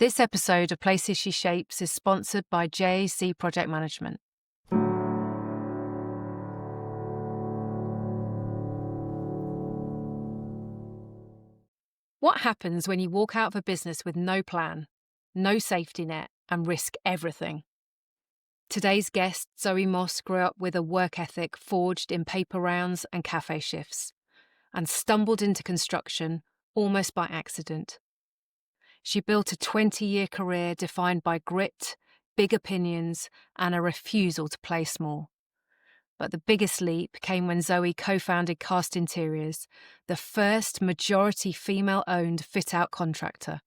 This episode of Places She Shapes is sponsored by JAC Project Management. What happens when you walk out of a business with no plan, no safety net, and risk everything? Today's guest, Zoe Moss, grew up with a work ethic forged in paper rounds and café shifts, and stumbled into construction almost by accident. She built a 20-year career defined by grit, big opinions, and a refusal to play small. But the biggest leap came when Zoe co-founded Cast Interiors, the first majority female-owned fit-out contractor,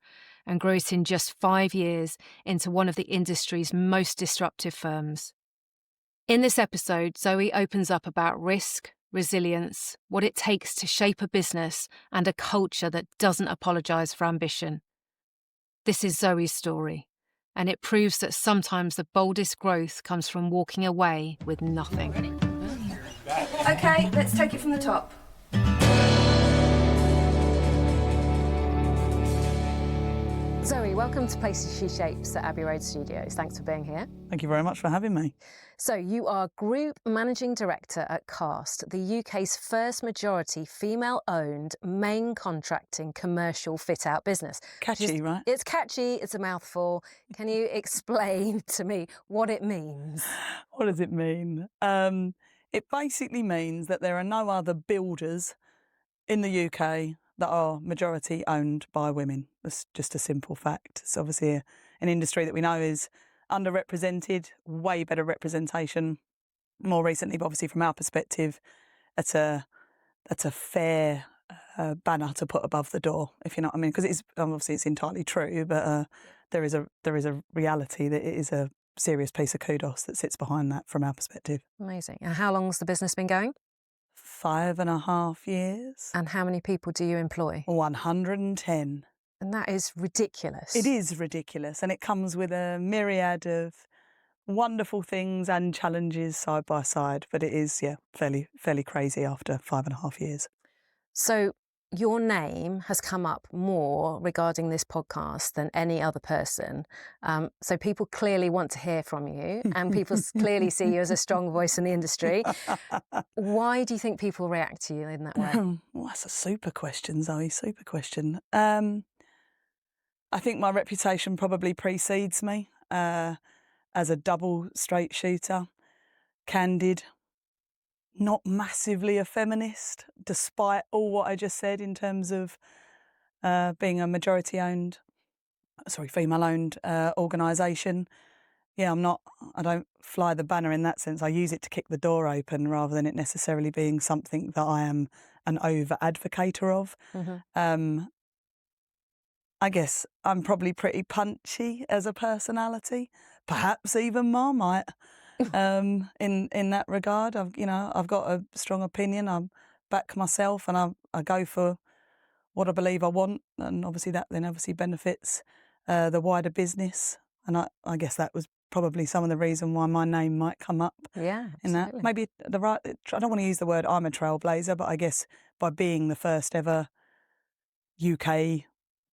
and grew it in just 5 years into one of the industry's most disruptive firms. In this episode, Zoe opens up about risk, resilience, what it takes to shape a business, and a culture that doesn't apologise for ambition. This is Zoe's story, and it proves that sometimes the boldest growth comes from walking away with nothing. Okay, let's take it from the top. Zoe, welcome to Places She Shapes at Abbey Road Studios. Thanks for being here. Thank you very much for having me. So you are Group Managing Director at Cast, the UK's first majority female-owned main contracting commercial fit-out business. Catchy, right? It's catchy, it's a mouthful. Can you explain to me what it means? What does it mean? It basically means that there are no other builders in the UK that are majority owned by women. That's just a simple fact. It's obviously an industry that we know is underrepresented, way better representation more recently, but obviously from our perspective, that's a fair banner to put above the door, if you know what I mean, because it's obviously it's entirely true, but there is a reality that it is a serious piece of kudos that sits behind that from our perspective. Amazing. And how long has the business been going? 5.5 years. And how many people do you employ? 110. And that is ridiculous. It is ridiculous, and it comes with a myriad of wonderful things and challenges side by side, but it is, fairly crazy after 5.5 years. So your name has come up more regarding this podcast than any other person. So people clearly want to hear from you, and people clearly see you as a strong voice in the industry. Why do you think people react to you in that way? Well, that's a super question, Zoe, super question. I think my reputation probably precedes me as a double straight shooter, candid, not massively a feminist, despite all what I just said in terms of being a female-owned organisation. Yeah, I don't fly the banner in that sense. I use it to kick the door open rather than it necessarily being something that I am an over-advocator of. Mm-hmm. I guess I'm probably pretty punchy as a personality, perhaps even Marmite. In that regard, I've got a strong opinion. I back myself, and I go for what I believe I want, and obviously that then benefits the wider business. And I guess that was probably some of the reason why my name might come up. Yeah, in that maybe I don't want to use the word I'm a trailblazer, but I guess by being the first ever UK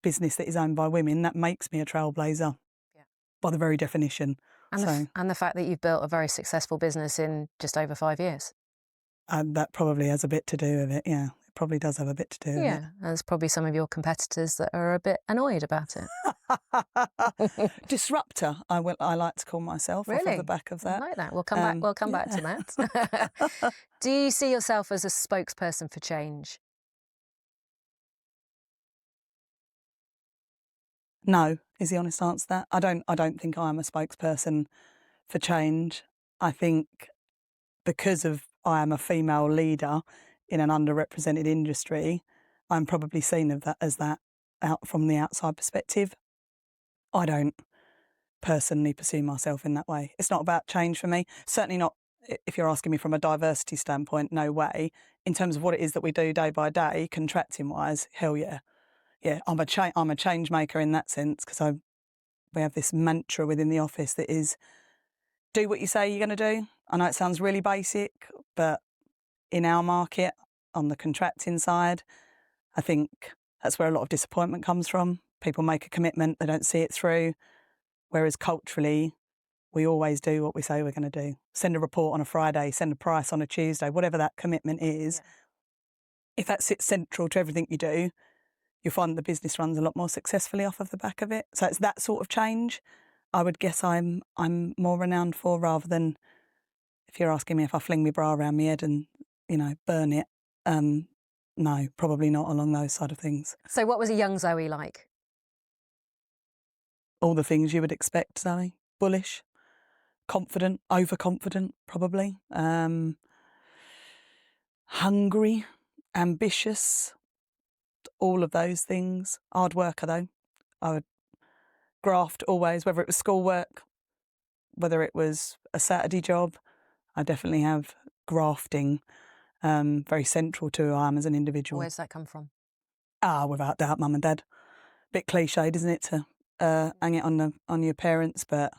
business that is owned by women, that makes me a trailblazer by the very definition. And the fact that you've built a very successful business in just over 5 years. And that probably has a bit to do with it, yeah. It probably does have a bit to do with it. Yeah, and there's probably some of your competitors that are a bit annoyed about it. Disruptor, I like to call myself. Really? Off of the back of that. I like that. We'll come back to that. Do you see yourself as a spokesperson for change? No, is the honest answer to that. I don't think I am a spokesperson for change. I think because I am a female leader in an underrepresented industry, I'm probably seen as that out from the outside perspective. I don't personally pursue myself in that way. It's not about change for me. Certainly not if you're asking me from a diversity standpoint, no way. In terms of what it is that we do day by day, contracting wise, hell yeah. Yeah, I'm a change maker in that sense, because we have this mantra within the office that is, do what you say you're going to do. I know it sounds really basic, but in our market, on the contracting side, I think that's where a lot of disappointment comes from, People make a commitment, they don't see it through. Whereas culturally, we always do what we say we're going to do. Send a report on a Friday, send a price on a Tuesday, whatever that commitment is. Yeah. If that sits central to everything you do, you'll find the business runs a lot more successfully off of the back of it. So it's that sort of change I would guess I'm more renowned for, rather than if you're asking me if I fling my bra around my head and, burn it. No, probably not along those side of things. So what was a young Zoe like? All the things you would expect, Zoe. Bullish, confident, overconfident, probably. Hungry, ambitious, all of those things. Hard worker, though. I would graft always, whether it was schoolwork, whether it was a Saturday job. I definitely have grafting very central to who I am as an individual. Where's that come from? Without doubt, mum and dad. Bit cliched, isn't it, to hang it on your parents, but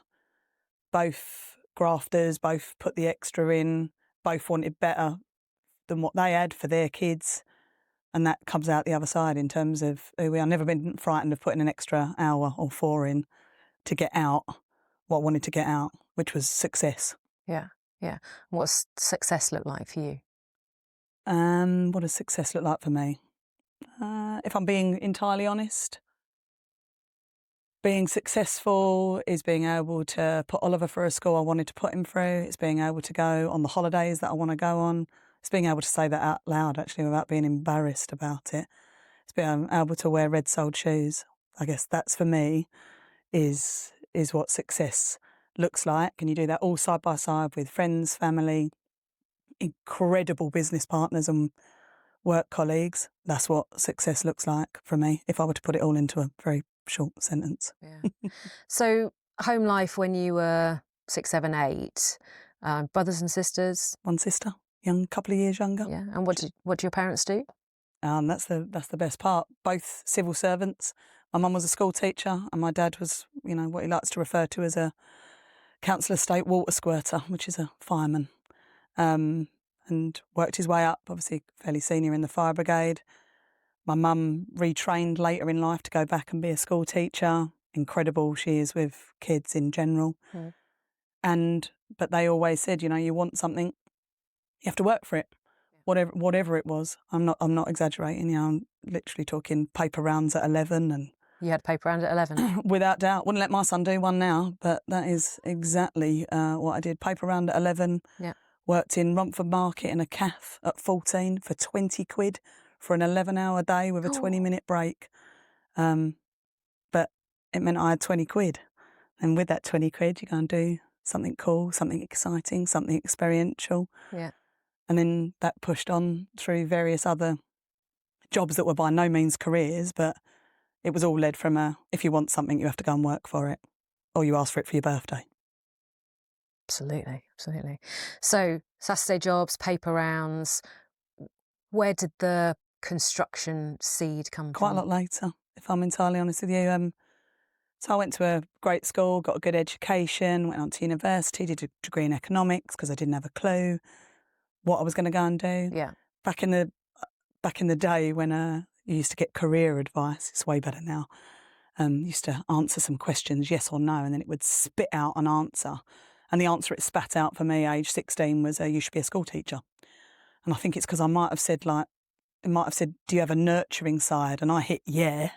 both grafters, both put the extra in, both wanted better than what they had for their kids, and that comes out the other side in terms of who we are. I've never been frightened of putting an extra hour or 4 in to get out what I wanted to get out, which was success. Yeah. What's success look like for you? What does success look like for me? If I'm being entirely honest, being successful is being able to put Oliver through a school I wanted to put him through. It's being able to go on the holidays that I want to go on. It's being able to say that out loud, actually, without being embarrassed about it. It's being able to wear red-soled shoes. I guess that's, for me, is what success looks like. And you do that all side by side with friends, family, incredible business partners and work colleagues. That's what success looks like for me, if I were to put it all into a very short sentence. Yeah. So home life when you were 6, 7, 8, brothers and sisters? One sister, couple of years younger. Yeah. And what do your parents do? That's the best part. Both civil servants. My mum was a school teacher and my dad was, what he likes to refer to as a council estate water squirter, which is a fireman. And worked his way up, obviously fairly senior in the fire brigade. My mum retrained later in life to go back and be a school teacher. Incredible she is with kids in general. But they always said, you want something, you have to work for it. Whatever it was. I'm not exaggerating. I'm literally talking paper rounds at 11 and You had paper round at 11? without doubt. Wouldn't let my son do one now, but that is exactly what I did. Paper round at 11. Yeah. Worked in Romford Market in a cafe at 14 for 20 quid for an 11-hour day with a 20-minute break. But it meant I had 20 quid. And with that 20 quid, you go and do something cool, something exciting, something experiential. Yeah. And then that pushed on through various other jobs that were by no means careers, but it was all led from if you want something, you have to go and work for it, or you ask for it for your birthday. Absolutely. So Saturday jobs, paper rounds. Where did the construction seed come from? Quite a lot later, if I'm entirely honest with you. So I went to a great school, got a good education, went on to university, did a degree in economics because I didn't have a clue what I was going to go and do. Yeah. Back in the day when you used to get career advice, it's way better now. Used to answer some questions, yes or no, and then it would spit out an answer. And the answer it spat out for me, age 16, was you should be a school teacher. And I think it's because I might have said, do you have a nurturing side? And I hit yeah.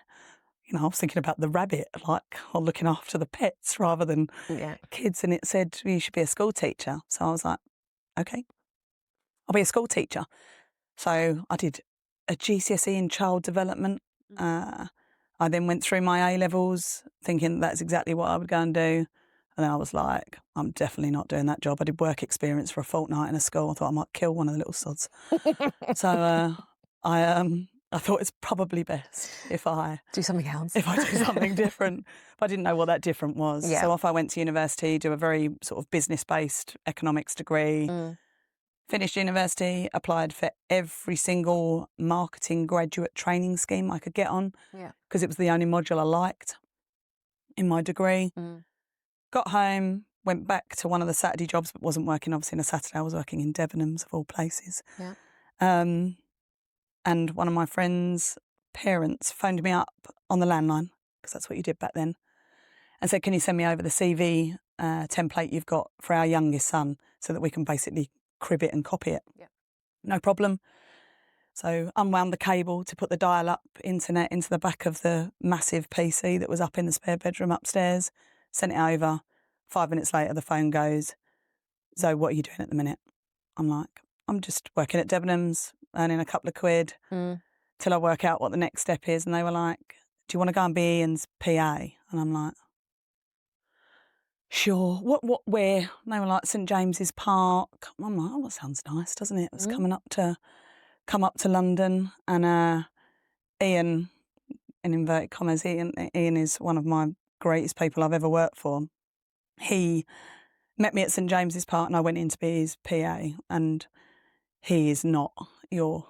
I was thinking about the rabbit, or looking after the pets rather than kids. And it said, you should be a school teacher. So I was like, okay, I'll be a school teacher. So I did a GCSE in child development. I then went through my A-levels thinking that's exactly what I would go and do. And then I was like, I'm definitely not doing that job. I did work experience for a fortnight in a school. I thought I might kill one of the little sods. So I thought it's probably best if I do something else. If I do something different. But I didn't know what that different was. Yeah. So off I went to university, do a very sort of business-based economics degree. Finished university, applied for every single marketing graduate training scheme I could get on because it was the only module I liked in my degree. Got home, went back to one of the Saturday jobs, but wasn't working obviously on a Saturday. I was working in Debenhams, of all places. Yeah. And one of my friend's parents phoned me up on the landline because that's what you did back then, and said, can you send me over the CV template you've got for our youngest son so that we can basically crib it and copy it? Yeah. No problem. So unwound the cable to put the dial-up internet into the back of the massive PC that was up in the spare bedroom upstairs, sent it over. 5 minutes later, the phone goes, Zoe, what are you doing at the minute? I'm like, I'm just working at Debenhams, earning a couple of quid till I work out what the next step is. And they were like, do you want to go and be Ian's PA? And I'm like, sure. What, where? And they were like, St James's Park. I'm like, oh, that sounds nice, doesn't it? It was come up to London, and Ian, in inverted commas, Ian is one of my greatest people I've ever worked for. He met me at St James's Park and I went in to be his PA, and he is not your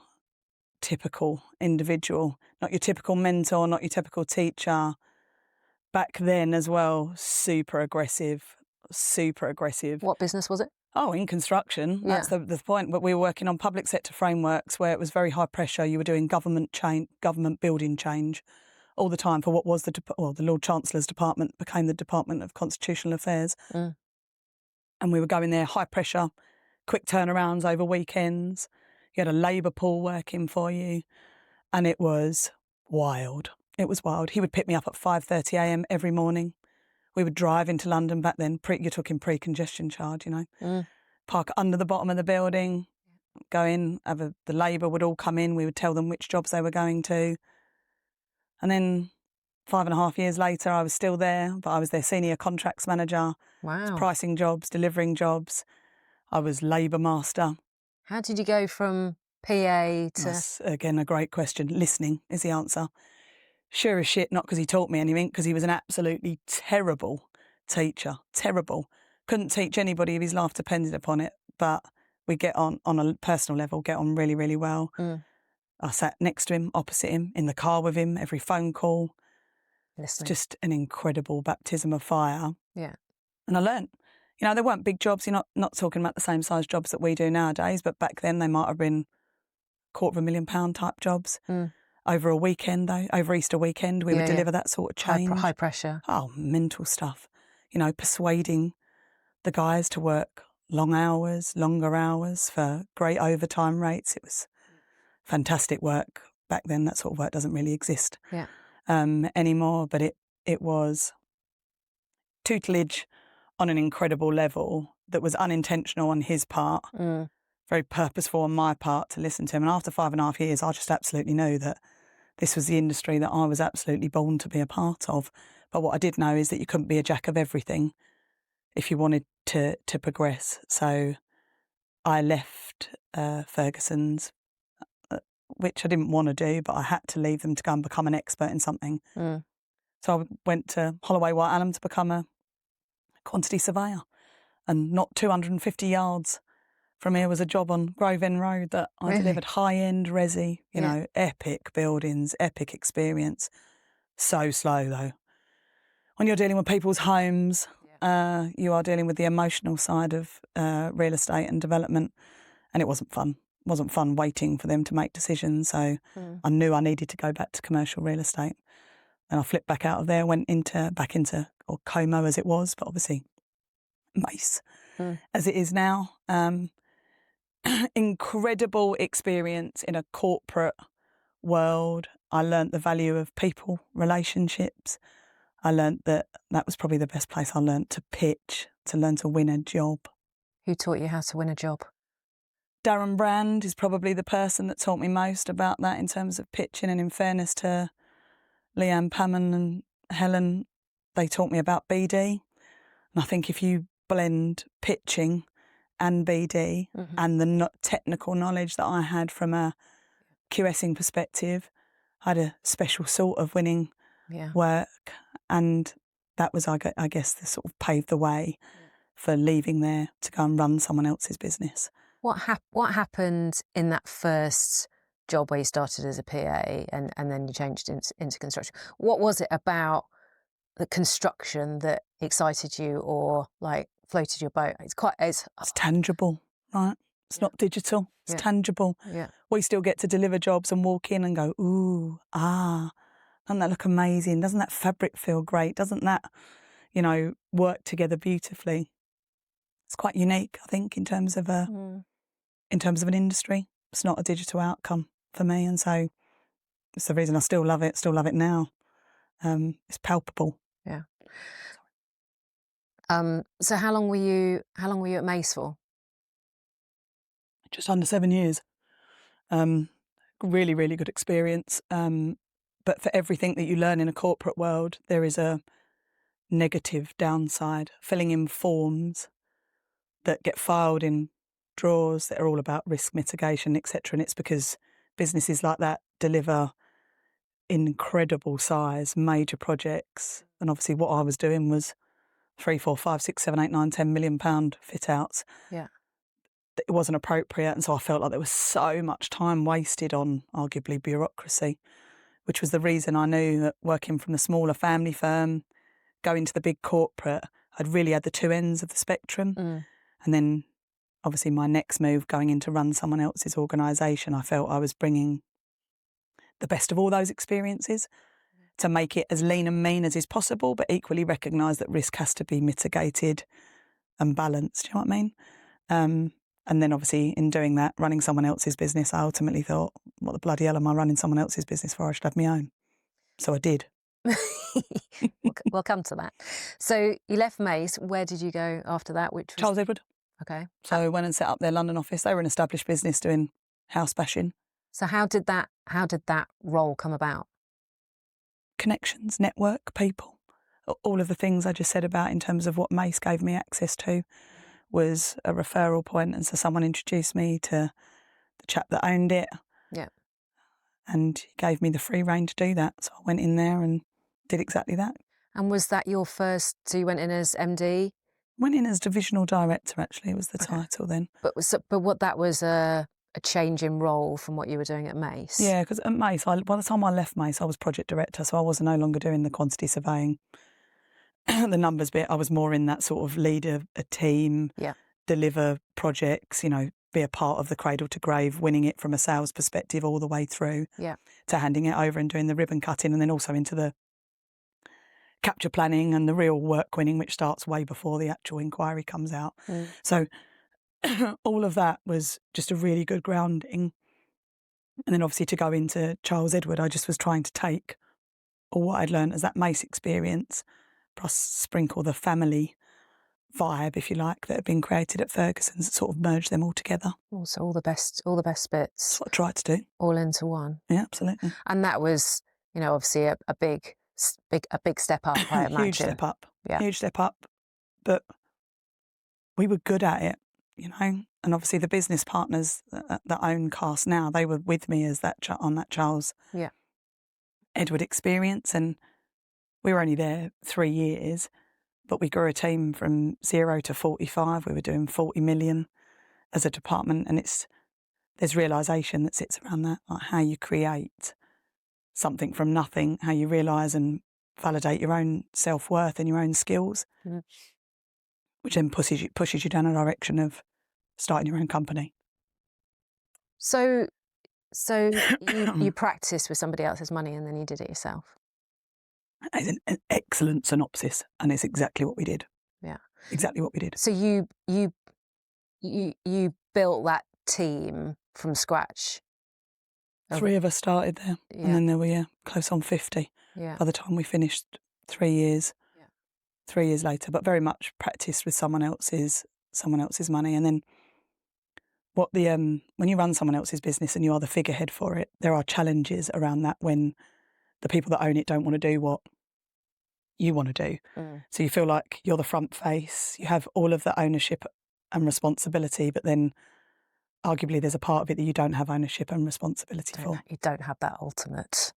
typical individual, not your typical mentor, not your typical teacher. Back then as well, super aggressive. What business was it? Oh, in construction, that's the point. But we were working on public sector frameworks where it was very high pressure. You were doing government building change all the time for what was the Lord Chancellor's department became the Department of Constitutional Affairs. And we were going there, high pressure, quick turnarounds over weekends. You had a labour pool working for you, and it was wild. It was wild. He would pick me up at 5:30 a.m. every morning. We would drive into London back then. You're talking pre-congestion charge, Park under the bottom of the building, go in, the labour would all come in. We would tell them which jobs they were going to. And then 5.5 years later, I was still there, but I was their senior contracts manager. Wow. I was pricing jobs, delivering jobs. I was labour master. How did you go from PA to... That's, again, a great question. Listening is the answer. Sure as shit, not because he taught me anything, because he was an absolutely terrible teacher. Terrible. Couldn't teach anybody if his life depended upon it, but we get on a personal level, get on really, really well. I sat next to him, opposite him, in the car with him, every phone call. Listening. It's just an incredible baptism of fire. Yeah. And I learnt. They weren't big jobs. You're not talking about the same size jobs that we do nowadays, but back then they might have been £250,000 type jobs. Over a weekend, though, over Easter weekend, we would deliver that sort of change. High pressure. Oh, mental stuff. Persuading the guys to work longer hours for great overtime rates. It was fantastic work. Back then, that sort of work doesn't really exist anymore, but it was tutelage on an incredible level that was unintentional on his part, very purposeful on my part to listen to him. And after 5.5 years, I just absolutely knew that this was the industry that I was absolutely born to be a part of. But what I did know is that you couldn't be a jack of everything if you wanted to progress. So I left Ferguson's, which I didn't want to do, but I had to leave them to go and become an expert in something. So I went to Holloway White Allen to become a quantity surveyor. And not 250 yards from here was a job on Grove End Road that I delivered high-end resi, epic buildings, epic experience. So slow, though. When you're dealing with people's homes, you are dealing with the emotional side of real estate and development, and it wasn't fun. It wasn't fun waiting for them to make decisions, so I knew I needed to go back to commercial real estate. And I flipped back out of there, went back into or Como as it was, but obviously Mace as it is now. Incredible experience in a corporate world. I learnt the value of people, relationships. I learnt that was probably the best place I learnt to pitch, to learn to win a job. Who taught you how to win a job? Darren Brand is probably the person that taught me most about that in terms of pitching, and in fairness to Leanne Pammon and Helen, they taught me about BD. And I think if you blend pitching and BD and the technical knowledge that I had from a QSing perspective, I had a special sort of winning work, and that was, I guess, the sort of paved the way for leaving there to go and run someone else's business. What happened in that first job where you started as a PA and then you changed into construction? What was it about the construction that excited you or like floated your boat? It's tangible, right? It's not digital. It's tangible. Yeah. We still get to deliver jobs and walk in and go, ooh, ah, Doesn't that look amazing? Doesn't that fabric feel great? Doesn't that, work together beautifully? It's quite unique, I think, in terms of an industry. It's not a digital outcome for me, and so it's the reason I still love it. Still love it now. It's palpable. Yeah. So how long were you at Mace for? Just under 7 years. Really, really good experience. But for everything that you learn in a corporate world, there is a negative downside. Filling in forms that get filed in drawers that are all about risk mitigation, etc. And it's because businesses like that deliver incredible size, major projects. And obviously what I was doing was 3, 4, 5, 6, 7, 8, 9, 10 million pound fit outs. Yeah. It wasn't appropriate. And so I felt like there was so much time wasted on arguably bureaucracy, which was the reason I knew that working from the smaller family firm, going to the big corporate, I'd really had the two ends of the spectrum. And then obviously my next move, going in to run someone else's organisation, I felt I was bringing the best of all those experiences to make it as lean and mean as is possible, but equally recognise that risk has to be mitigated and balanced. Do you know what I mean? And then obviously in doing that, running someone else's business, I ultimately thought, what the bloody hell am I running someone else's business for? I should have my own. So I did. We'll come to that. So you left Mace. Where did you go after that? Which was... Charles Edward. Okay. So I went and set up their London office. They were an established business doing house bashing. So how did that role come about? Connections, network, people. All of the things I just said about in terms of what Mace gave me access to was a referral point. And so someone introduced me to the chap that owned it. Yeah. And he gave me the free rein to do that. So I went in there and did exactly that. And was that your first, so you went in as MD? Went in as divisional director, actually, was the title then. But what that was a change in role from what you were doing at Mace? Yeah, because at Mace, by the time I left Mace, I was project director, so I was no longer doing the quantity surveying, the numbers bit. I was more in that sort of lead a team, deliver projects, be a part of the cradle to grave, winning it from a sales perspective all the way through to handing it over and doing the ribbon cutting, and then also into the capture planning and the real work winning, which starts way before the actual inquiry comes out. So all of that was just a really good grounding. And then obviously to go into Charles Edward, I just was trying to take all what I'd learned as that Mace experience, plus sprinkle the family vibe, if you like, that had been created at Ferguson's, sort of merge them all together. Also all the best bits. That's what I tried to do. All into one. Yeah, absolutely. And that was, obviously a big step up, I imagine. Huge step up. Yeah. Huge step up. But we were good at it, And obviously the business partners that own Cast now, they were with me as on that Charles Edward experience. And we were only there 3 years, but we grew a team from 0 to 45. We were doing 40 million as a department. And there's realisation that sits around that, like how you create something from nothing, how you realise and validate your own self-worth and your own skills, which then pushes you down a direction of starting your own company. So you practiced with somebody else's money and then you did it yourself. It's an excellent synopsis, and it's exactly what we did. Yeah, exactly what we did. So you built that team from scratch. 3 of us started there, and then there were close on 50 by the time we finished 3 years. 3 years later, but very much practiced with someone else's money. And then when you run someone else's business and you are the figurehead for it, there are challenges around that when the people that own it don't want to do what you want to do. So you feel like you're the front face, you have all of the ownership and responsibility, but then arguably there's a part of it that you don't have ownership and responsibility for. You don't have the ultimate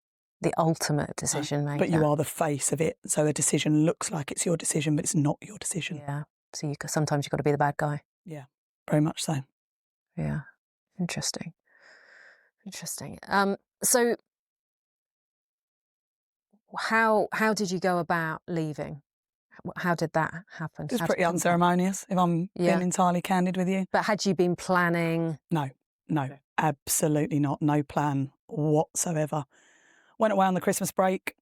decision maker. But you are the face of it. So a decision looks like it's your decision, but it's not your decision. Yeah. So sometimes you've got to be the bad guy. Yeah, very much so. Yeah. Interesting. So how did you go about leaving? How did that happen? It was pretty unceremonious, if I'm being entirely candid with you. But had you been planning? No, absolutely not. No plan whatsoever. Went away on the Christmas break,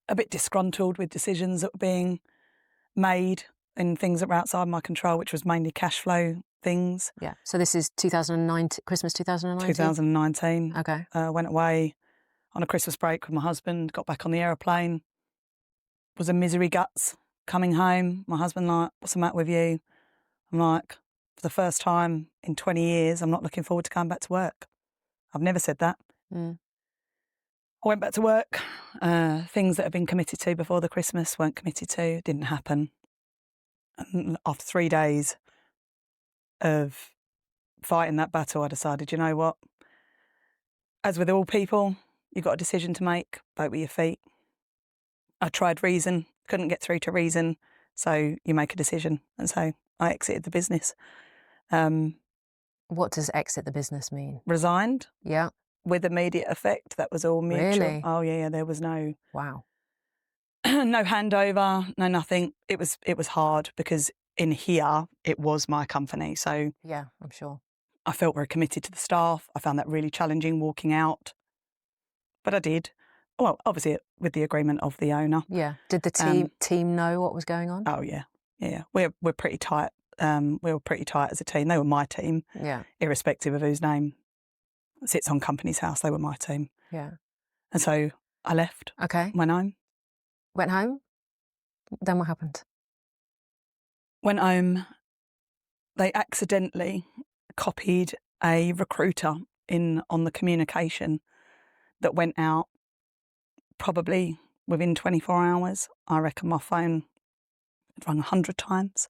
a bit disgruntled with decisions that were being made and things that were outside my control, which was mainly cash flow things. Yeah. So this is 2009, Christmas 2019? 2019. Okay. Went away on a Christmas break with my husband, got back on the aeroplane, was a misery guts coming home. My husband like, what's the matter with you? I'm like, for the first time in 20 years, I'm not looking forward to going back to work. I've never said that. Mm. I went back to work. Things that had been committed to before the Christmas weren't committed to, didn't happen. And after 3 days of fighting that battle, I decided, you know what? As with all people, you've got a decision to make, vote with your feet. I tried reason, couldn't get through to reason, so you make a decision. And so I exited the business. What does exit the business mean? Resigned Yeah. with immediate effect. That was all mutual. Really? Oh yeah, there was no Wow. no handover, no nothing. It was hard because in here it was my company. So Yeah, I'm sure. I felt very committed to the staff. I found that really challenging walking out. But I did. Well, obviously with the agreement of the owner. Yeah. Did the team know what was going on? Oh yeah. Yeah. We're pretty tight. We were pretty tight as a team. They were my team. Yeah. Irrespective of whose name sits on company's house, they were my team. Yeah. And so I left, Okay. went home. Went home? Then what happened? Went home. They accidentally copied a recruiter in on the communication that went out probably within 24 hours. I reckon my phone had rung 100 times.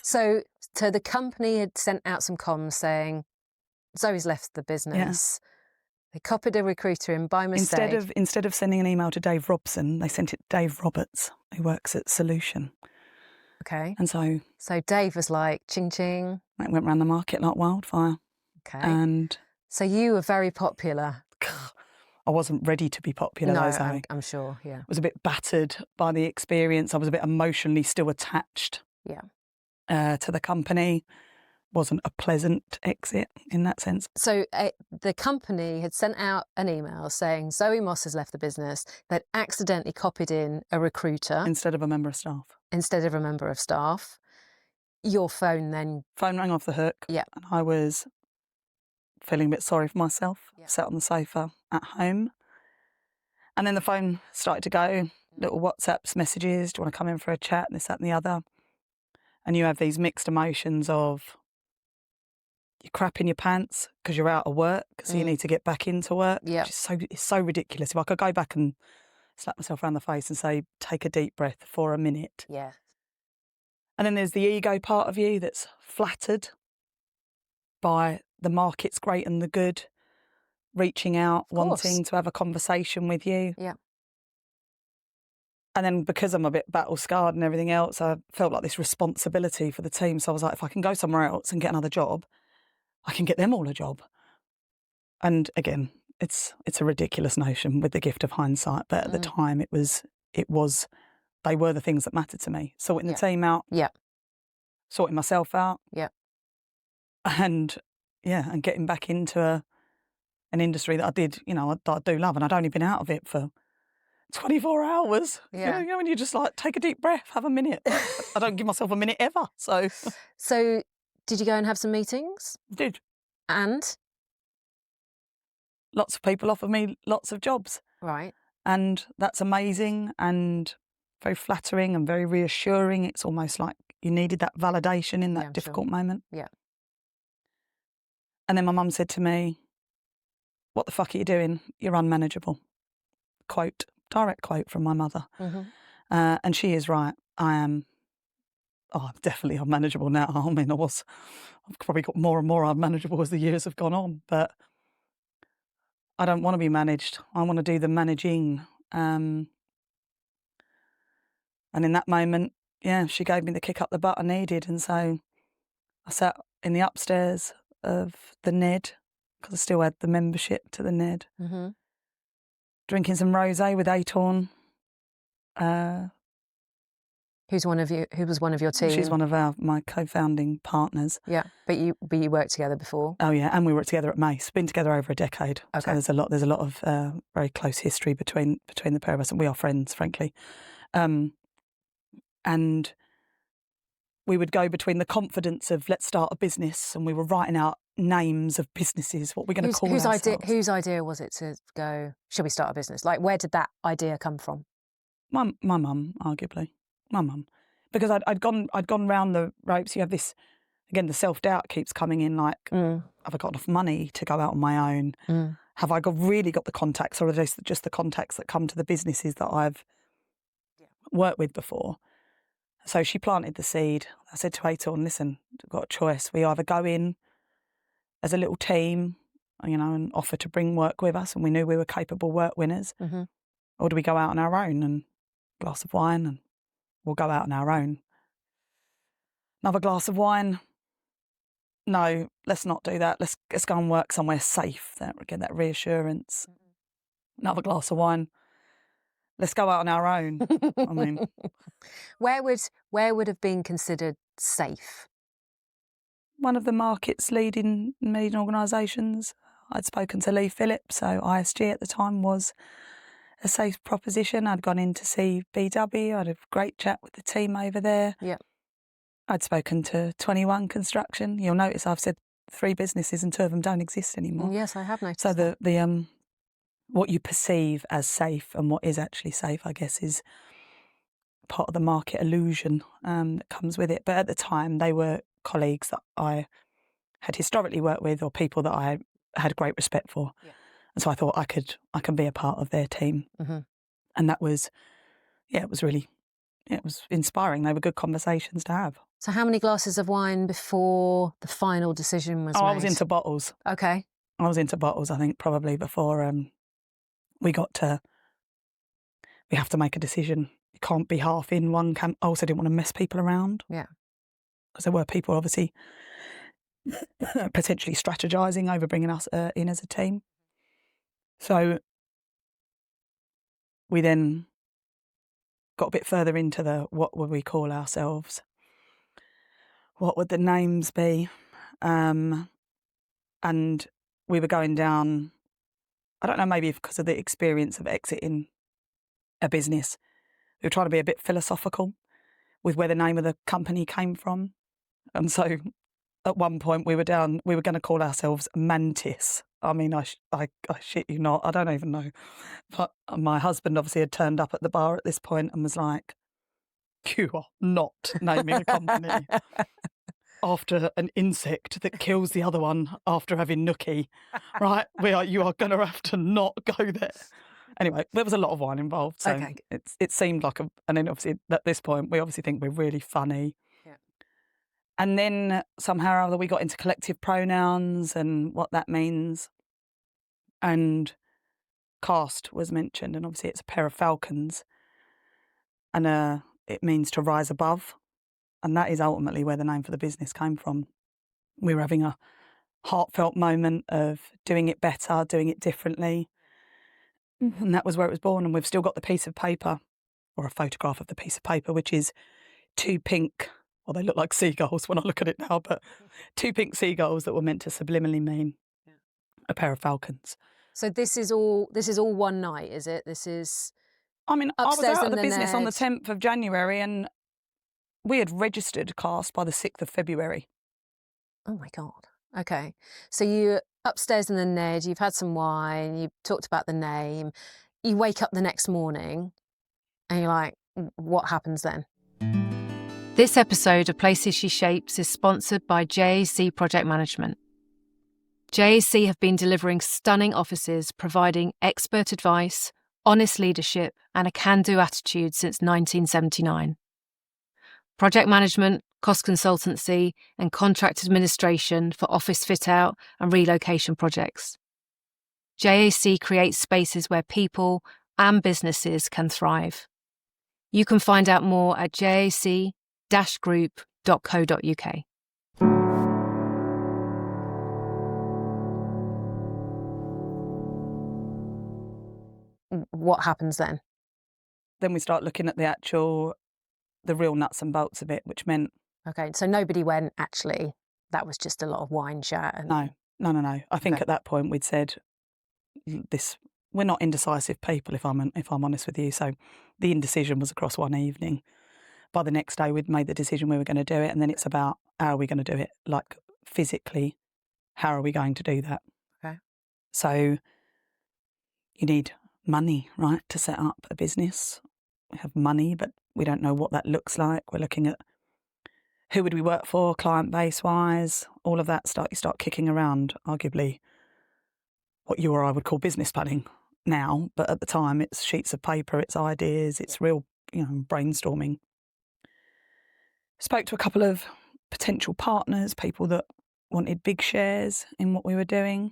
So the company had sent out some comms saying, Zoe's left the business. Yeah. They copied a recruiter in by mistake. Instead of sending an email to Dave Robson, they sent it to Dave Roberts, who works at Solution. Okay. And so Dave was like, ching ching. It went round the market like wildfire. Okay. And so you were very popular. I wasn't ready to be popular, no, though, Zoe. I'm sure, yeah. I was a bit battered by the experience. I was a bit emotionally still attached to the company. Wasn't a pleasant exit in that sense. So the company had sent out an email saying Zoe Moss has left the business. They'd accidentally copied in a recruiter. Instead of a member of staff. Your phone then... Phone rang off the hook. Yeah. And I was feeling a bit sorry for myself, sat on the sofa at home. And then the phone started to go, little WhatsApps, messages, do you want to come in for a chat, this, that and the other. And you have these mixed emotions of you're crap in your pants because you're out of work, so you need to get back into work. Yeah. It's so ridiculous. If I could go back and slap myself around the face and say, take a deep breath for a minute. Yeah. And then there's the ego part of you that's flattered by the market's great and the good, reaching out, wanting to have a conversation with you. Yeah. And then because I'm a bit battle scarred and everything else, I felt like this responsibility for the team. So I was like, if I can go somewhere else and get another job, I can get them all a job. And again, it's a ridiculous notion with the gift of hindsight. But at the time, it was they were the things that mattered to me. Sorting the team out. Yeah. Sorting myself out. Yeah. And getting back into an industry that I did, that I do love. And I'd only been out of it for 24 hours. Yeah. When you just like take a deep breath, have a minute. I don't give myself a minute ever. So did you go and have some meetings? Did. And? Lots of people offered me lots of jobs. Right. And that's amazing and very flattering and very reassuring. It's almost like you needed that validation in that difficult moment. Yeah. And then my mum said to me, what the fuck are you doing? You're unmanageable. Direct quote from my mother. Mm-hmm. And she is right. I'm definitely unmanageable now. I mean, I've probably got more and more unmanageable as the years have gone on, but I don't want to be managed. I want to do the managing. And in that moment, she gave me the kick up the butt I needed. And so I sat in the upstairs of the Ned, because I still had the membership to the Ned, drinking some rosé with Atorn, Who was one of your team? She's one of my co-founding partners. Yeah, but you worked together before. Oh yeah, and we worked together at Mace. Been together over a decade. Okay. So there's a lot of very close history between the pair of us, and we are friends, frankly. And we would go between the confidence of let's start a business, and we were writing out names of businesses, what we're going to call ourselves. Whose idea was it to go, shall we start a business? Like, where did that idea come from? My mum, arguably. My mum. Because I'd gone round the ropes. You have this, again, the self-doubt keeps coming in, like, have I got enough money to go out on my own? Have I really got the contacts, or are they just the contacts that come to the businesses that I've worked with before? So she planted the seed. I said to Aitorn, listen, we've got a choice. We either go in as a little team, and offer to bring work with us, and we knew we were capable work winners, or do we go out on our own and a glass of wine, and we'll go out on our own. Another glass of wine. No, let's not do that. Let's go and work somewhere safe. Get that reassurance. Another glass of wine. Let's go out on our own. I mean, where would have been considered safe? One of the market's leading organisations. I'd spoken to Lee Phillips, so ISG at the time was a safe proposition. I'd gone in to see BW. I had a great chat with the team over there. Yeah. I'd spoken to 21 Construction. You'll notice I've said 3 businesses and 2 of them don't exist anymore. Yes, I have noticed. So the what you perceive as safe and what is actually safe, I guess, is part of the market illusion that comes with it. But at the time, they were colleagues that I had historically worked with, or people that I had great respect for. Yeah. And so I thought I can be a part of their team. And that was, it was inspiring. They were good conversations to have. So how many glasses of wine before the final decision was made? I was into bottles. Okay. I was into bottles, I think, probably before we got to, we have to make a decision. You can't be half in one camp. I also didn't want to mess people around. Yeah. Because there were people obviously potentially strategising over bringing us in as a team. So we then got a bit further into what would we call ourselves? What would the names be? And we were going down, I don't know, maybe because of the experience of exiting a business, we were trying to be a bit philosophical with where the name of the company came from. And so at one point we were going to call ourselves Mantis. I mean, I shit you not, I don't even know. But my husband obviously had turned up at the bar at this point and was like, you are not naming a company after an insect that kills the other one after having nookie, right? You are going to have to not go there. Anyway, there was a lot of wine involved, so okay. It seemed like and then obviously at this point we obviously think we're really funny. Yeah. And then somehow or other we got into collective pronouns and what that means, and cast was mentioned, and obviously it's a pair of falcons, and it means to rise above. And that is ultimately where the name for the business came from. We were having a heartfelt moment of doing it better, doing it differently. And that was where it was born. And we've still got the piece of paper, or a photograph of the piece of paper, which is 2 pink, well, they look like seagulls when I look at it now, but 2 pink seagulls that were meant to subliminally mean a pair of falcons. So this is all one night, is it? This is... I mean, I was out of the business on the 10th of January and we had registered cast by the 6th of February. Oh my God. Okay. So you're upstairs in the Ned, you've had some wine, you've talked about the name, you wake up the next morning and you're like, what happens then? This episode of Places She Shapes is sponsored by JAC Project Management. JAC have been delivering stunning offices, providing expert advice, honest leadership, and a can-do attitude since 1979. Project management, cost consultancy, and contract administration for office fit-out and relocation projects. JAC creates spaces where people and businesses can thrive. You can find out more at jac-group.co.uk. What happens then? Then we start looking at the the real nuts and bolts of it, which meant... Okay, so nobody went, actually, that was just a lot of wine chat. And... No. I think at that point we'd said, we're not indecisive people, if I'm honest with you. So the indecision was across one evening. By the next day, we'd made the decision we were going to do it, and then it's about how are we going to do it, like physically, how are we going to do that? Okay. So you need money, right, to set up a business. We have money, but we don't know what that looks like. We're looking at who would we work for, client base wise, all of that. You start kicking around, arguably, what you or I would call business planning now, but at the time it's sheets of paper, it's ideas, it's real, brainstorming. Spoke to a couple of potential partners, people that wanted big shares in what we were doing.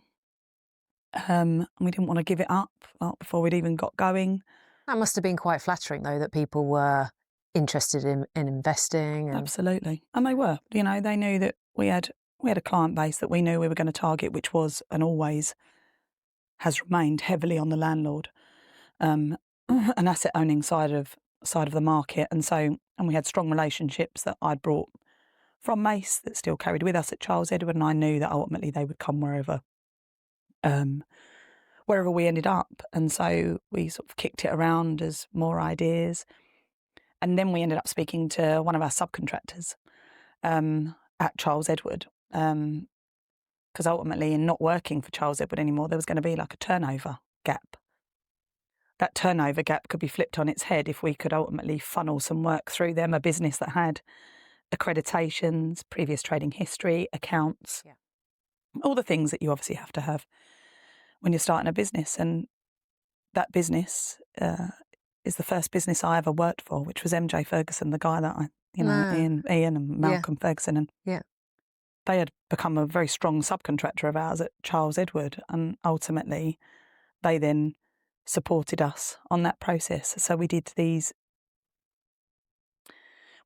And we didn't want to give it up before we'd even got going. That must have been quite flattering, though, that people were interested in investing. And... Absolutely. And they were. They knew that we had a client base that we knew we were going to target, which was and always has remained heavily on the landlord, an asset owning side of the market. And we had strong relationships that I'd brought from Mace that still carried with us at Charles Edward, and I knew that ultimately they would come wherever we ended up. And so we sort of kicked it around as more ideas. And then we ended up speaking to one of our subcontractors at Charles Edward, because ultimately in not working for Charles Edward anymore, there was going to be like a turnover gap. That turnover gap could be flipped on its head if we could ultimately funnel some work through them, a business that had accreditations, previous trading history, accounts, all the things that you obviously have to have when you're starting a business. And that business is the first business I ever worked for, which was MJ Ferguson, the guy that Ian and Malcolm Ferguson. And they had become a very strong subcontractor of ours at Charles Edward. And ultimately, they then supported us on that process. So we did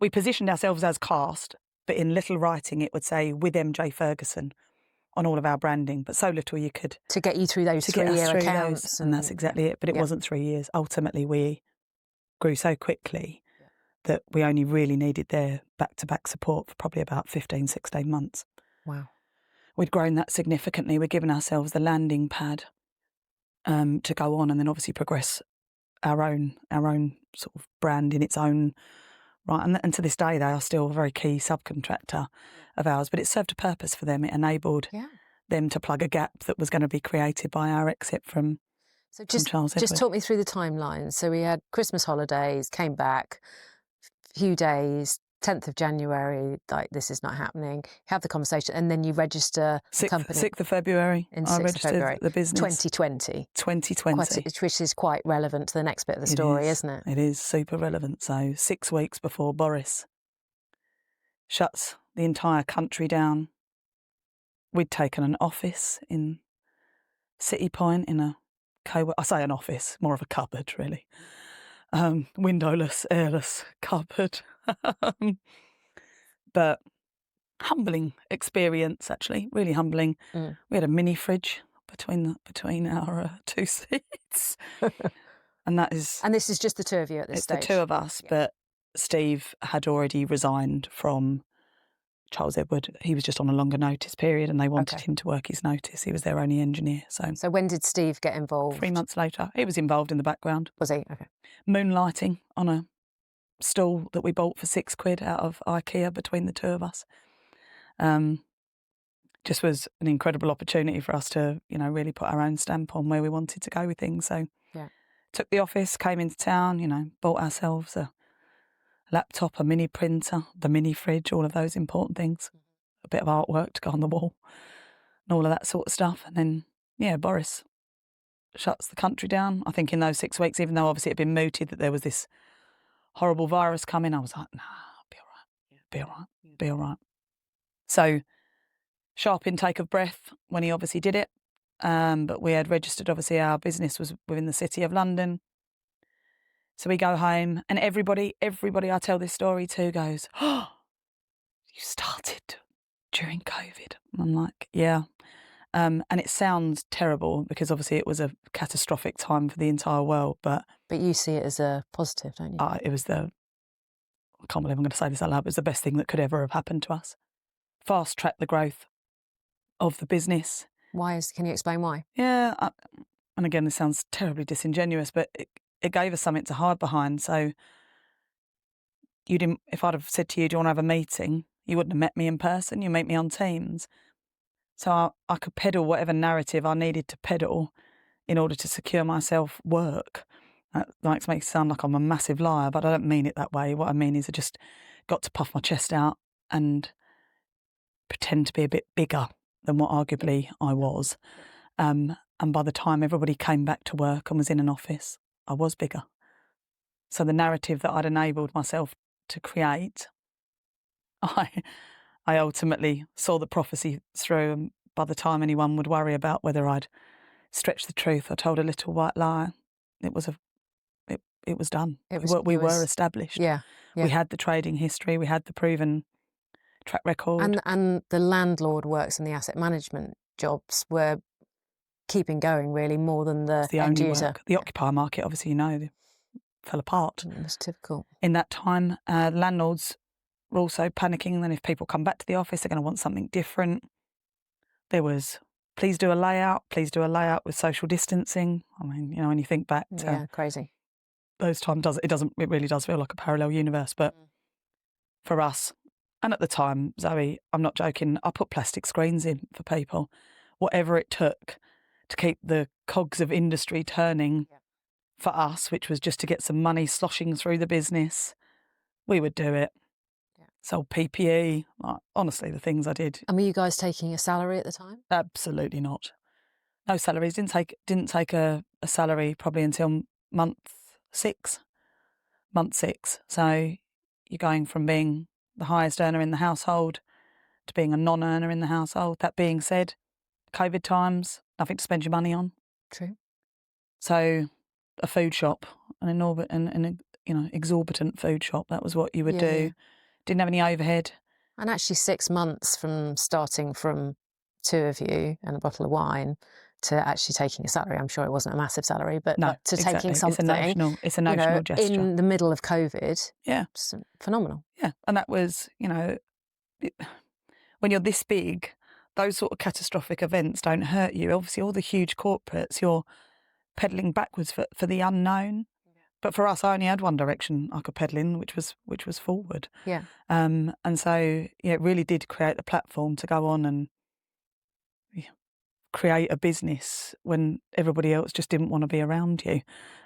we positioned ourselves as cast, but in little writing it would say with MJ Ferguson on all of our branding, but so little you could... To get you through those 3-year accounts. And that's exactly it. But it wasn't 3 years. Ultimately, we grew so quickly that we only really needed their back-to-back support for probably about 15, 16 months. Wow. We'd grown that significantly. We'd given ourselves the landing pad to go on and then obviously progress our own sort of brand in its own right. And to this day, they are still a very key subcontractor of ours, but it served a purpose for them. It enabled them to plug a gap that was going to be created by our exit from Charles Edward. Just talk me through the timeline. So we had Christmas holidays, came back, few days, 10th of January, like this is not happening. Have the conversation and then you register the company. 6th of February, I registered the business. 2020. 2020. Which is quite relevant to the next bit of the story, isn't it? It is super relevant. So 6 weeks before Boris shuts the entire country down, we'd taken an office in City Point in I say an office, more of a cupboard really. Windowless, airless cupboard. But humbling experience, actually, really humbling. We had a mini fridge between our 2 seats. And this is just the two of you at this stage? It's the two of us, but Steve had already resigned from Charles Edward. He was just on a longer notice period and they wanted him to work his notice. He was their only engineer. So when did Steve get involved? 3 months later. He was involved in the background. Was he? Okay. Moonlighting on a stool that we bought for £6 out of IKEA between the two of us. Just was an incredible opportunity for us to, really put our own stamp on where we wanted to go with things. So took the office, came into town, bought ourselves a laptop, a mini printer, the mini fridge, all of those important things, a bit of artwork to go on the wall and all of that sort of stuff. And then, Boris shuts the country down. I think in those 6 weeks, even though obviously it had been mooted that there was this horrible virus coming, I was like, nah, be all right. So sharp intake of breath when he obviously did it. But we had registered, obviously our business was within the City of London. So we go home and everybody I tell this story to goes, oh, you started during COVID. And I'm like, yeah. And it sounds terrible because obviously it was a catastrophic time for the entire world. But you see it as a positive, don't you? It was I can't believe I'm going to say this out loud, but it's the best thing that could ever have happened to us. Fast track the growth of the business. Can you explain why? Yeah, and again, this sounds terribly disingenuous, but it gave us something to hide behind. So you didn't. If I'd have said to you, "Do you want to have a meeting?" you wouldn't have met me in person. You meet me on Teams. So I could peddle whatever narrative I needed to peddle in order to secure myself work. That makes me sound like I'm a massive liar, but I don't mean it that way. What I mean is I just got to puff my chest out and pretend to be a bit bigger than what arguably I was. And by the time everybody came back to work and was in an office, I was bigger. So the narrative that I'd enabled myself to create, I ultimately saw the prophecy through, and by the time anyone would worry about whether I'd stretched the truth or told a little white lie, it was done. We were established. Yeah. We had the trading history, we had the proven track record. And the landlord works and the asset management jobs were keeping going really more than the It's the end only user. work. The occupier market, obviously, fell apart. It was difficult. In that time, landlords were also panicking, and then if people come back to the office, they're going to want something different. There was, please do a layout with social distancing. I mean, when you think back to crazy. those times, it really does feel like a parallel universe. But for us, and at the time, Zoe, I'm not joking, I put plastic screens in for people, whatever it took to keep the cogs of industry turning for us, which was just to get some money sloshing through the business. We would do it. Yeah. Sold PPE, honestly, the things I did. And were you guys taking a salary at the time? Absolutely not. No salaries. Didn't take a salary probably until month six. So you're going from being the highest earner in the household to being a non-earner in the household. That being said, COVID times, nothing to spend your money on. True. So a food shop, exorbitant food shop, that was what you would do. Yeah. Didn't have any overhead. And actually 6 months from starting from two of you and a bottle of wine to actually taking a salary. I'm sure it wasn't a massive salary, but to taking something. It's a notional gesture. In the middle of COVID. Yeah. It's phenomenal. Yeah. And that was, when you're this big, those sort of catastrophic events don't hurt you. Obviously, all the huge corporates, you're pedalling backwards for the unknown. Yeah. But for us, I only had one direction I could pedal in, which was forward. Yeah. And so, it really did create the platform to go on and create a business when everybody else just didn't want to be around you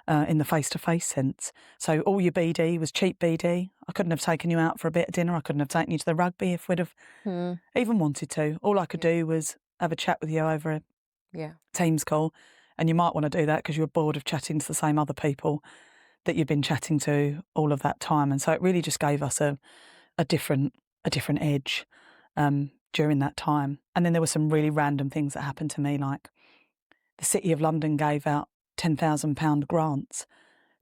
in the face-to-face sense. So all your BD was cheap BD. I couldn't have taken you out for a bit of dinner. I couldn't have taken you to the rugby if we'd have even wanted to. All I could do was have a chat with you over a Teams call. And you might want to do that because you were bored of chatting to the same other people that you've been chatting to all of that time. And so it really just gave us a different edge during that time. And then there were some really random things that happened to me, like the City of London gave out £10,000 grants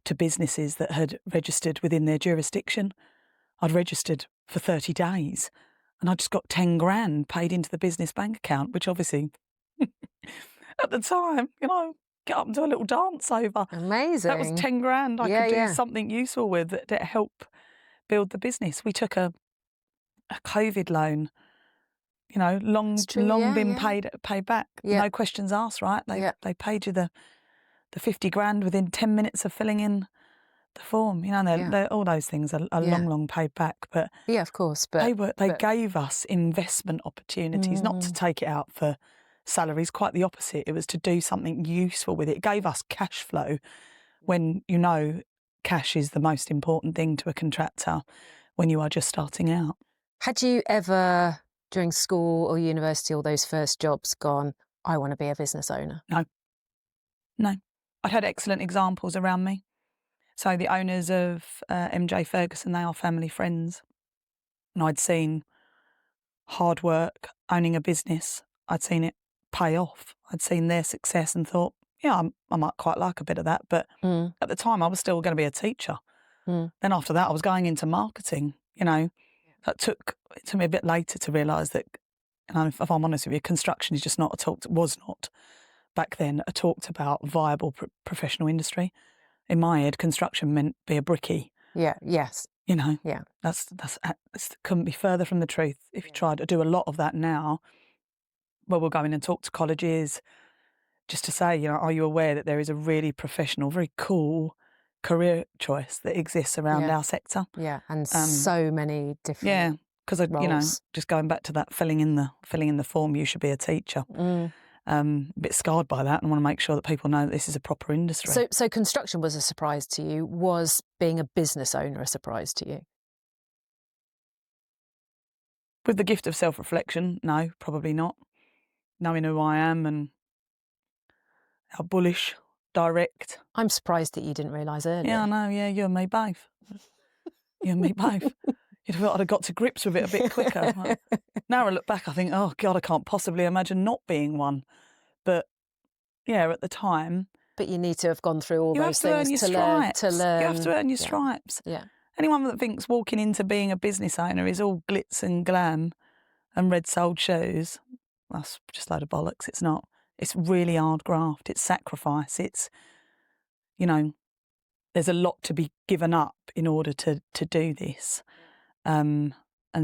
to businesses that had registered within their jurisdiction. I'd registered for 30 days and I just got 10 grand paid into the business bank account, which obviously at the time, get up and do a little dance over. Amazing. That was 10 grand I could do something useful with that help build the business. We took a COVID loan, long been paid back. No questions asked, right? They paid you the 50 grand within 10 minutes of filling in the form. All those things are long paid back. But of course. But they gave us investment opportunities, not to take it out for salaries, quite the opposite. It was to do something useful with it. It gave us cash flow when cash is the most important thing to a contractor when you are just starting out. Had you ever, during school or university, all those first jobs, gone, I want to be a business owner? No. I'd had excellent examples around me. So the owners of MJ Ferguson, they are family friends. And I'd seen hard work, owning a business. I'd seen it pay off. I'd seen their success and thought, I might quite like a bit of that. But at the time, I was still going to be a teacher. Then after that, I was going into marketing. It took me a bit later to realise that, if I'm honest with you, construction is just not was not back then a talked about viable professional industry. In my head, construction meant be a brickie. Yeah, yes. You know, Yeah. that's couldn't be further from the truth. If you try to do a lot of that now, well, we'll go in and talk to colleges just to say, are you aware that there is a really professional, very cool career choice that exists around Yeah. our sector? Yeah. And so many different Yeah, because roles. just going back to that filling in the form, you should be a teacher. A bit scarred by that, and want to make sure that people know that this is a proper industry. So construction was a surprise to you. Was being a business owner a surprise to you? With the gift of self-reflection, no, probably not. Knowing who I am and how bullish, direct. I'm surprised that you didn't realise earlier. Yeah, I know. Yeah, you and me both. You and me both. You'd have thought I'd have got to grips with it a bit quicker. Now I look back, I think, oh God, I can't possibly imagine not being one. But yeah, at the time, But you need to have gone through all you have those to earn things your to learn. stripes. You have to earn your Yeah. stripes. Yeah. Anyone that thinks walking into being a business owner is all glitz and glam and red-soled shoes, that's just a load of bollocks. It's not. It's really hard graft. It's sacrifice. It's, there's a lot to be given up in order to do this. And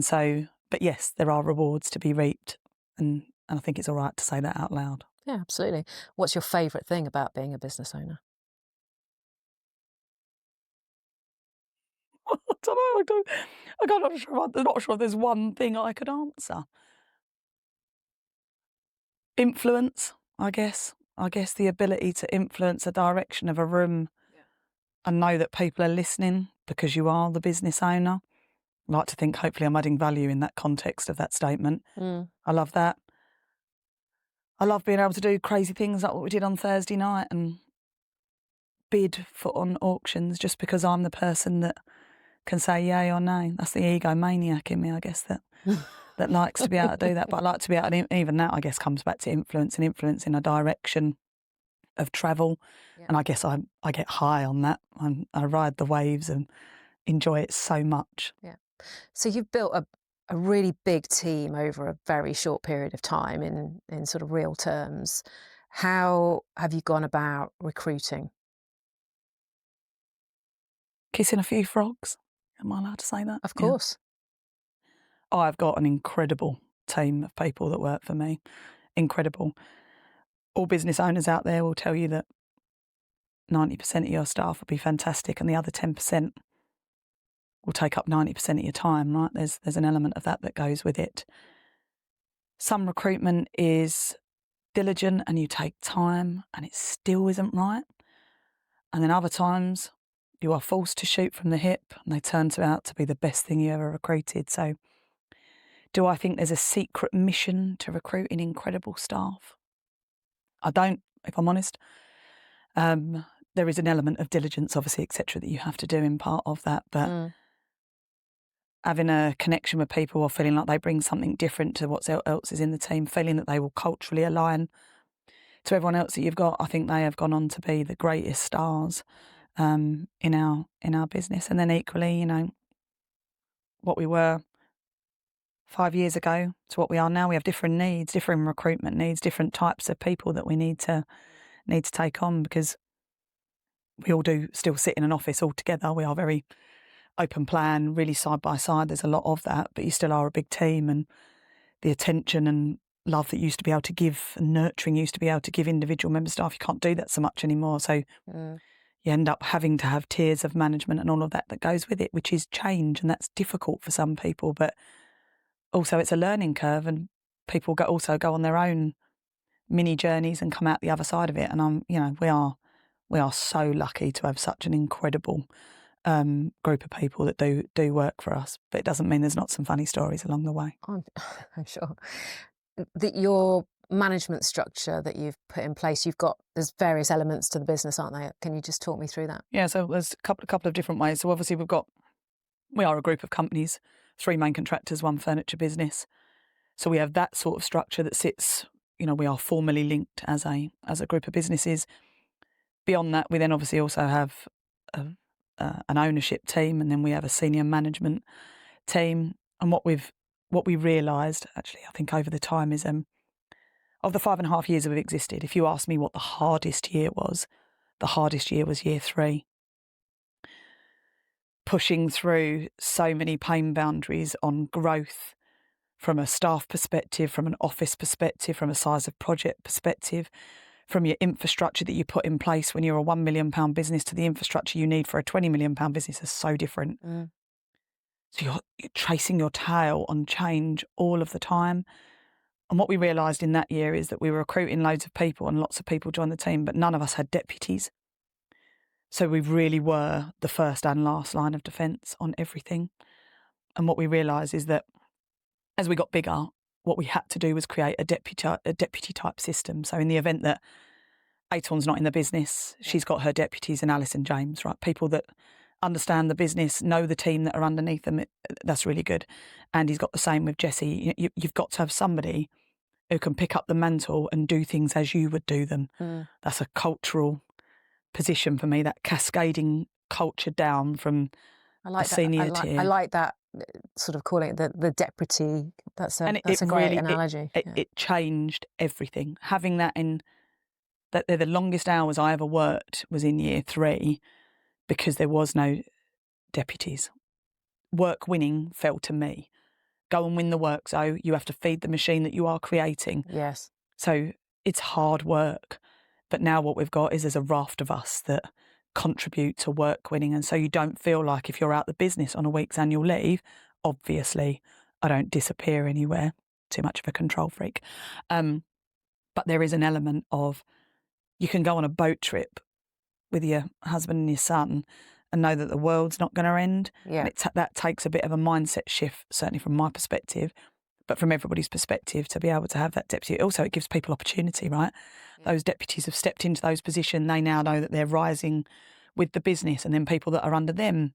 so, but yes, there are rewards to be reaped. And I think it's all right to say that out loud. Yeah, absolutely. What's your favourite thing about being a business owner? I don't know. I'm not sure if there's one thing I could answer. Influence, I guess. I guess the ability to influence the direction of a room and know that people are listening because you are the business owner. I like to think hopefully I'm adding value in that context of that statement. I love that. I love being able to do crazy things like what we did on Thursday night and bid on auctions just because I'm the person that can say yay or nay. That's the egomaniac in me, I guess, that likes to be able to do that. But I like to be able to, even that, I guess, comes back to influence in a direction of travel. Yeah. And I guess I get high on that. I ride the waves and enjoy it so much. Yeah. So you've built a really big team over a very short period of time in sort of real terms. How have you gone about recruiting? Kissing a few frogs. Am I allowed to say that? Of course. Yeah. I've got an incredible team of people that work for me. Incredible. All business owners out there will tell you that 90% of your staff will be fantastic and the other 10% will take up 90% of your time, right? There's an element of that goes with it. Some recruitment is diligent and you take time and it still isn't right. And then other times you are forced to shoot from the hip and they turn out to be the best thing you ever recruited. So do I think there's a secret mission to recruiting incredible staff? I don't, if I'm honest. There is an element of diligence, obviously, etc., that you have to do in part of that. But having a connection with people or feeling like they bring something different to what else is in the team, feeling that they will culturally align to everyone else that you've got, I think they have gone on to be the greatest stars in our business. And then equally, what we were 5 years ago to what we are now, we have different needs, different recruitment needs, different types of people that we need to take on because we all do still sit in an office all together. We are very open plan, really side by side. There's a lot of that, but you still are a big team, and the attention and love that you used to be able to give and nurturing you used to be able to give individual member staff, you can't do that so much anymore. So you end up having to have tiers of management and all of that goes with it, which is change, and that's difficult for some people, but also it's a learning curve, and people also go on their own mini journeys and come out the other side of it. And we are so lucky to have such an incredible group of people that do work for us. But it doesn't mean there's not some funny stories along the way. I'm sure. Your management structure that you've put in place, there's various elements to the business, aren't there? Can you just talk me through that? Yeah, so there's a couple of different ways. So obviously we are a group of companies, 3 main contractors, 1 furniture business. So we have that sort of structure that sits, we are formally linked as a group of businesses. Beyond that, we then obviously also have an ownership team, and then we have a senior management team. And what we realised, actually, I think over the time is of the 5.5 years that we've existed, if you ask me what the hardest year was, the hardest year was year 3. pushing through so many pain boundaries on growth from a staff perspective, from an office perspective, from a size of project perspective, from your infrastructure that you put in place when you're a £1 million business to the infrastructure you need for a £20 million business is so different. So you're tracing your tail on change all of the time. And what we realised in that year is that we were recruiting loads of people and lots of people joined the team, but none of us had deputies. So we really were the first and last line of defence on everything. And what we realised is that as we got bigger, what we had to do was create a deputy type system. So in the event that Aiton's not in the business, she's got her deputies and Alice and James, right? People that understand the business, know the team that are underneath them. That's really good. And he's got the same with Jessie. You've got to have somebody who can pick up the mantle and do things as you would do them. That's a cultural position for me, that cascading culture down from a senior tier. I like that sort of calling it the deputy. That's a great analogy. It changed everything. Having that in, that the longest hours I ever worked was in year 3 because there was no deputies. Work winning fell to me. Go and win the work, Zoe. You have to feed the machine that you are creating. Yes. So it's hard work. But now what we've got is there's a raft of us that contribute to work winning. And so you don't feel like if you're out the business on a week's annual leave, obviously I don't disappear anywhere. Too much of a control freak. But there is an element of you can go on a boat trip with your husband and your son and know that the world's not going to end. Yeah. And that takes a bit of a mindset shift, certainly from my perspective, but from everybody's perspective, to be able to have that deputy. Also, it gives people opportunity, right? Yeah. Those deputies have stepped into those positions. They now know that they're rising with the business, and then people that are under them,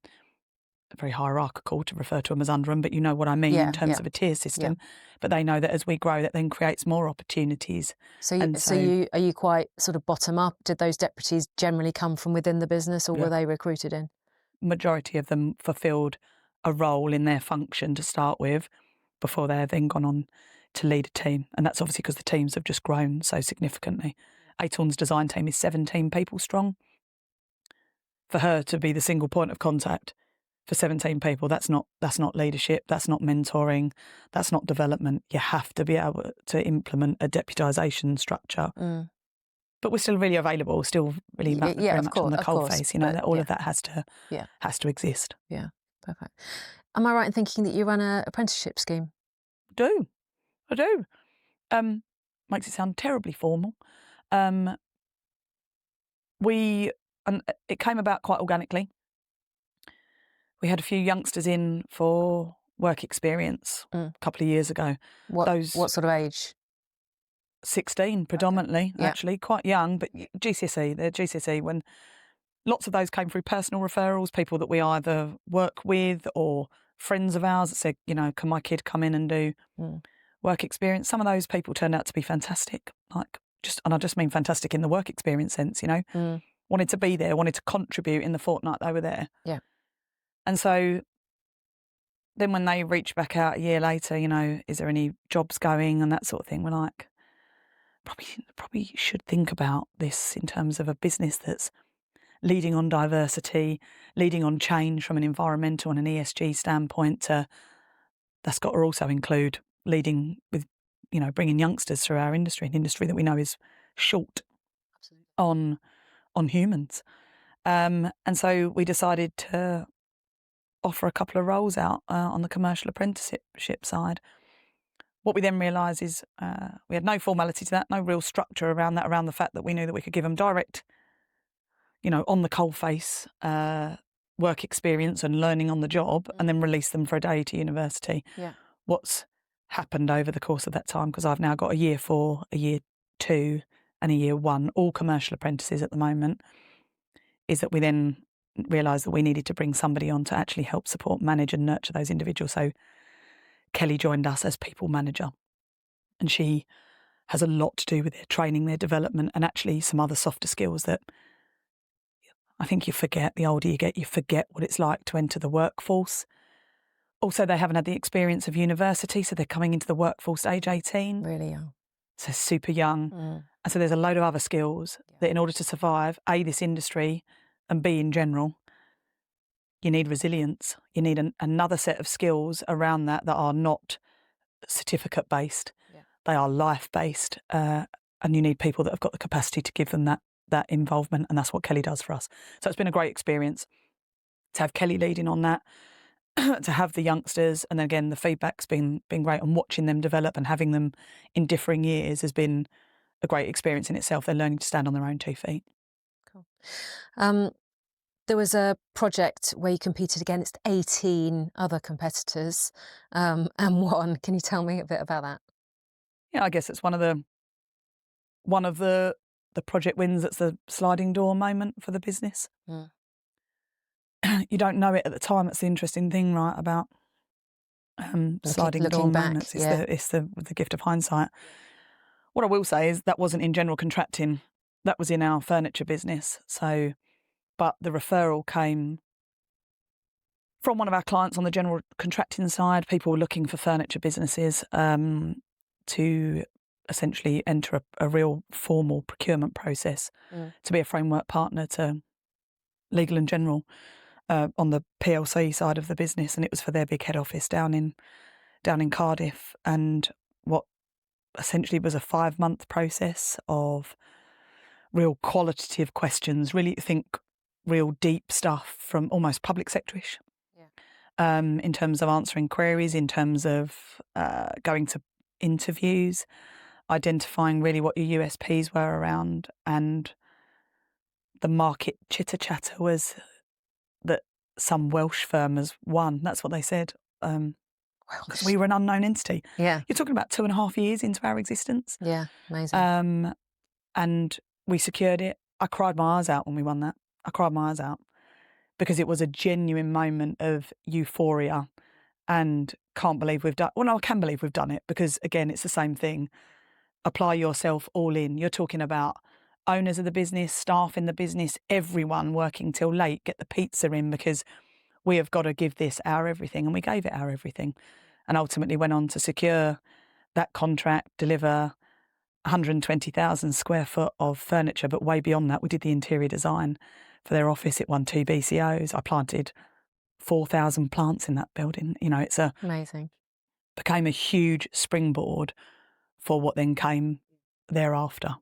very hierarchical to refer to them as under them, but you know what I mean in terms of a tier system. Yeah. But they know that as we grow, that then creates more opportunities. So are you quite sort of bottom up? Did those deputies generally come from within the business, or were they recruited in? Majority of them fulfilled a role in their function to start with before they have then gone on to lead a team. And that's obviously because the teams have just grown so significantly. Aiton's design team is 17 people strong. For her to be the single point of contact for 17 people, that's not leadership, that's not mentoring, that's not development. You have to be able to implement a deputisation structure. But we're still really available, still really very much on the coalface, that all of that has to exist. Yeah, perfect. Am I right in thinking that you run an apprenticeship scheme? I do. Makes it sound terribly formal. It came about quite organically. We had a few youngsters in for work experience a couple of years ago. What sort of age? 16 predominantly, actually, quite young, but GCSE, when lots of those came through personal referrals, people that we either work with or friends of ours that said, can my kid come in and do work experience? Some of those people turned out to be fantastic, and I just mean fantastic in the work experience sense, wanted to be there, wanted to contribute in the fortnight they were there. Yeah. And so then when they reached back out a year later, is there any jobs going and that sort of thing, we're like, probably should think about this in terms of a business that's leading on diversity, leading on change from an environmental and an ESG standpoint. That's got to also include leading with, bringing youngsters through our industry, an industry that we know is short on humans. And so we decided to offer a couple of roles out on the commercial apprenticeship side. What we then realised is we had no formality to that, no real structure around that, around the fact that we knew that we could give them direct, on the coalface work experience and learning on the job, and then release them for a day to university. Yeah. What's happened over the course of that time, because I've now got a year 4, a year 2 and a year 1, all commercial apprentices at the moment, is that we then realised that we needed to bring somebody on to actually help support, manage and nurture those individuals. So Kelly joined us as people manager, and she has a lot to do with their training, their development, and actually some other softer skills that I think you forget. The older you get, you forget what it's like to enter the workforce. Also, they haven't had the experience of university, so they're coming into the workforce age 18. Really young. So super young. And so there's a load of other skills that in order to survive, A, this industry, and B, in general, you need resilience. You need another set of skills around that are not certificate based. Yeah. They are life based, and you need people that have got the capacity to give them that involvement, and that's what Kelly does for us. So it's been a great experience to have Kelly leading on that, to have the youngsters, and then again the feedback's been great, and watching them develop and having them in differing years has been a great experience in itself. They're learning to stand on their own 2 feet. Cool. There was a project where you competed against 18 other competitors and won. Can you tell me a bit about that? Yeah, I guess it's one of the project wins that's the sliding door moment for the business. Mm. You don't know it at the time. It's the interesting thing, right, about sliding door back, moments. It's yeah. the gift of hindsight. What I will say is that wasn't in general contracting. That was in our furniture business. So, but the referral came from one of our clients on the general contracting side. People were looking for furniture businesses to essentially enter a real formal procurement process to be a framework partner to Legal and General on the PLC side of the business, and it was for their big head office down in Cardiff, and what essentially was a 5-month process of real qualitative questions, really think real deep stuff from almost public sectorish. Yeah. In terms of answering queries, in terms of going to interviews, identifying really what your USPs were around, and the market chitter chatter was that some Welsh firm has won. That's what they said. Because we were an unknown entity. Yeah. You're talking about 2.5 years into our existence. Yeah, amazing. And we secured it. I cried my eyes out when we won that. I cried my eyes out because it was a genuine moment of euphoria and can't believe we've done. Well, no, I can believe we've done it because, again, it's the same thing. Apply yourself all in. You're talking about owners of the business, staff in the business, everyone working till late, get the pizza in because we have got to give this our everything. And we gave it our everything. And ultimately went on to secure that contract, deliver 120,000 square foot of furniture. But way beyond that, we did the interior design for their office. It won 2 BCOs. I planted 4,000 plants in that building. You know, it's amazing. Became a huge springboard for what then came thereafter.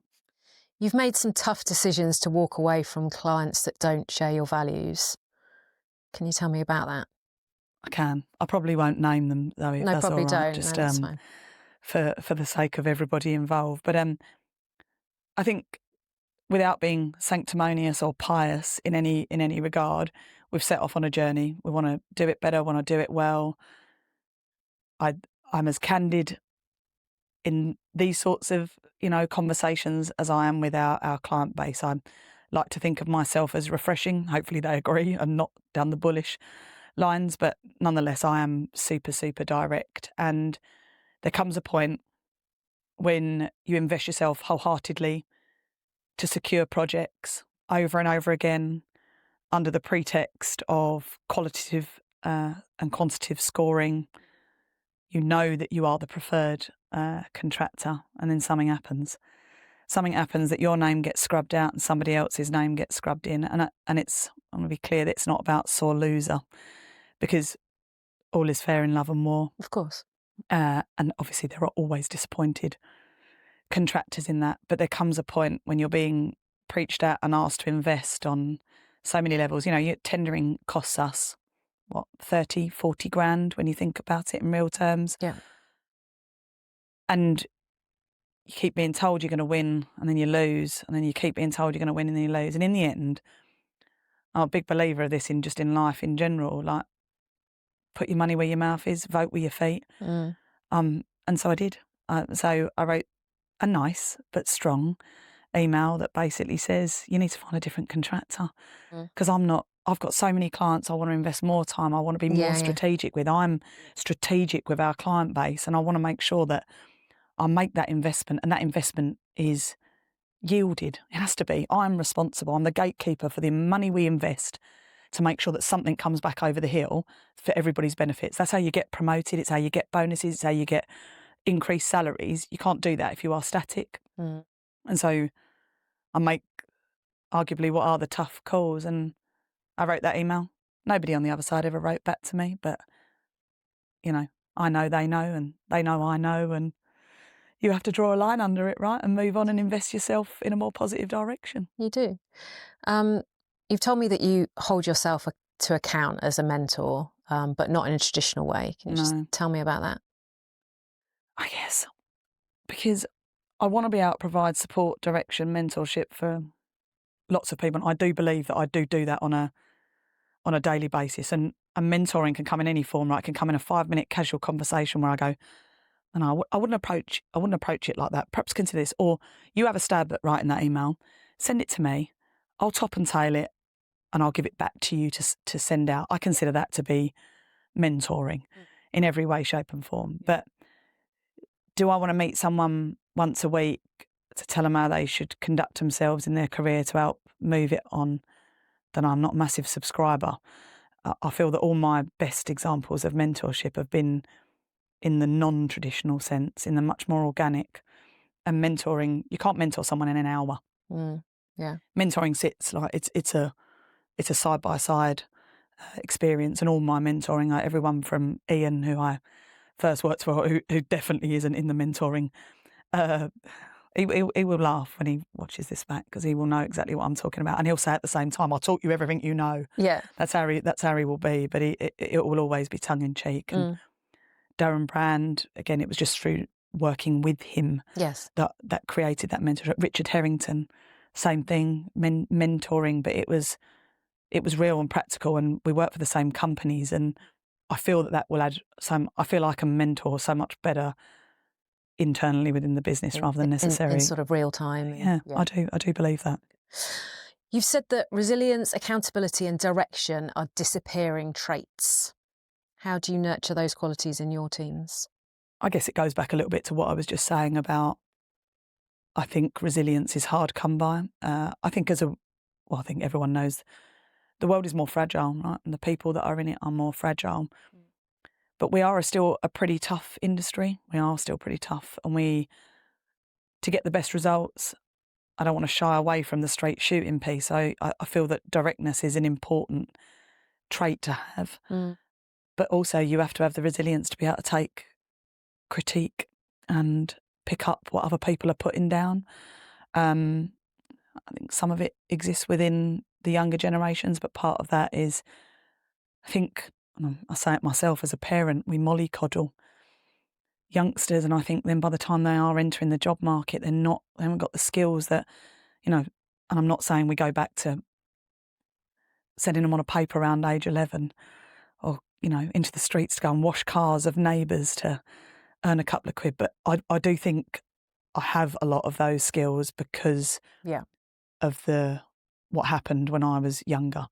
You've made some tough decisions to walk away from clients that don't share your values. Can you tell me about that? I can. I probably won't name them though, if no, that's all probably right. Don't. Just no, that's fine. For the sake of everybody involved. But I think without being sanctimonious or pious in any regard, we've set off on a journey. We want to do it better, want to do it well. I'm as candid in these sorts of, conversations as I am with our client base. I like to think of myself as refreshing. Hopefully they agree and not down the bullish lines, but nonetheless, I am super, super direct. And there comes a point when you invest yourself wholeheartedly to secure projects over and over again under the pretext of qualitative and quantitative scoring. You know that you are the preferred contractor, and then something happens. Something happens that your name gets scrubbed out and somebody else's name gets scrubbed in. And it's, I'm going to be clear that it's not about sore loser, because all is fair in love and war. Of course. And obviously there are always disappointed contractors in that. But there comes a point when you're being preached at and asked to invest on so many levels. Tendering costs us, 30, 40 grand when you think about it in real terms. Yeah. And you keep being told you're going to win and then you lose, and then you keep being told you're going to win and then you lose. And in the end, I'm a big believer of this in life in general, like put your money where your mouth is, vote with your feet. And so I did. So I wrote a nice but strong email that basically says you need to find a different contractor, because I've got so many clients I want to invest more time. I want to be more strategic with. I'm strategic with our client base, and I want to make sure that I make that investment, and that investment is yielded. It has to be. I'm responsible. I'm the gatekeeper for the money we invest to make sure that something comes back over the hill for everybody's benefits. That's how you get promoted. It's how you get bonuses. It's how you get increased salaries. You can't do that if you are static. And so I make arguably what are the tough calls, and I wrote that email Nobody on the other side ever wrote back to me, but, I know they know and they know I know, and you have to draw a line under it, right, and move on and invest yourself in a more positive direction. You do. You've told me that you hold yourself to account as a mentor, but not in a traditional way. Can you just tell me about that? I guess because I want to be able to provide support, direction, mentorship for lots of people. And I do believe that I do that on a daily basis. And mentoring can come in any form, right? It can come in a 5-minute casual conversation where I go, and I wouldn't approach it like that. Perhaps consider this, or you have a stab at writing that email, send it to me. I'll top and tail it, and I'll give it back to you to send out. I consider that to be mentoring in every way, shape, and form. But do I want to meet someone once a week to tell them how they should conduct themselves in their career to help move it on? Then I'm not a massive subscriber. I feel that all my best examples of mentorship have been in the non-traditional sense, in the much more organic. And mentoring, you can't mentor someone in an hour. Yeah. Mentoring sits like it's a side-by-side experience, and all my mentoring, like everyone from Ian, who I first worked for, who definitely isn't in the mentoring, he will laugh when he watches this back, because he will know exactly what I'm talking about, and he'll say at the same time, "I taught you everything you know." Yeah. That's how he will be, but it will always be tongue in cheek. And Darren Brand, again, it was just through working with him that created that mentorship. Richard Harrington, same thing, mentoring, but it was real and practical, and we work for the same companies, and I feel that will add some. I feel I can mentor so much better internally within the business rather than necessarily in sort of real time. Yeah, I do believe that. You've said that resilience, accountability, and direction are disappearing traits. How do you nurture those qualities in your teams? I guess it goes back a little bit to what I was just saying about, I think resilience is hard come by. I think I think everyone knows the world is more fragile, right? And the people that are in it are more fragile. But we are still a pretty tough industry. We are still pretty tough. And to get the best results, I don't want to shy away from the straight shooting piece. I feel that directness is an important trait to have. But also you have to have the resilience to be able to take critique and pick up what other people are putting down. I think some of it exists within the younger generations, but part of that is, I think, I say it myself as a parent, we mollycoddle youngsters, and I think then by the time they are entering the job market, they haven't got the skills that, and I'm not saying we go back to sending them on a paper around age 11 or, into the streets to go and wash cars of neighbours to earn a couple of quid. But I do think I have a lot of those skills because of what happened when I was younger.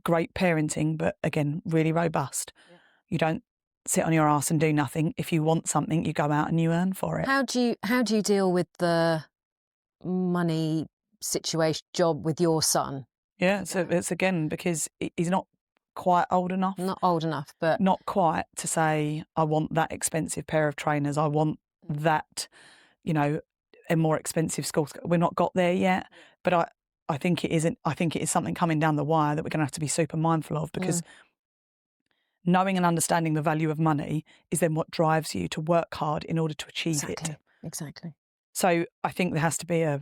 Great parenting, but again, really robust. You don't sit on your arse and do nothing. If you want something, you go out and you earn for it. How do you deal with the money situation job with your son? Yeah, so it's again because he's not quite old enough. Not old enough, but not quite to say I want that expensive pair of trainers. I want that, a more expensive school. We're not got there yet, but I think it isn't. I think it is something coming down the wire that we're going to have to be super mindful of, because knowing and understanding the value of money is then what drives you to work hard in order to achieve it. Exactly. So I think there has to be a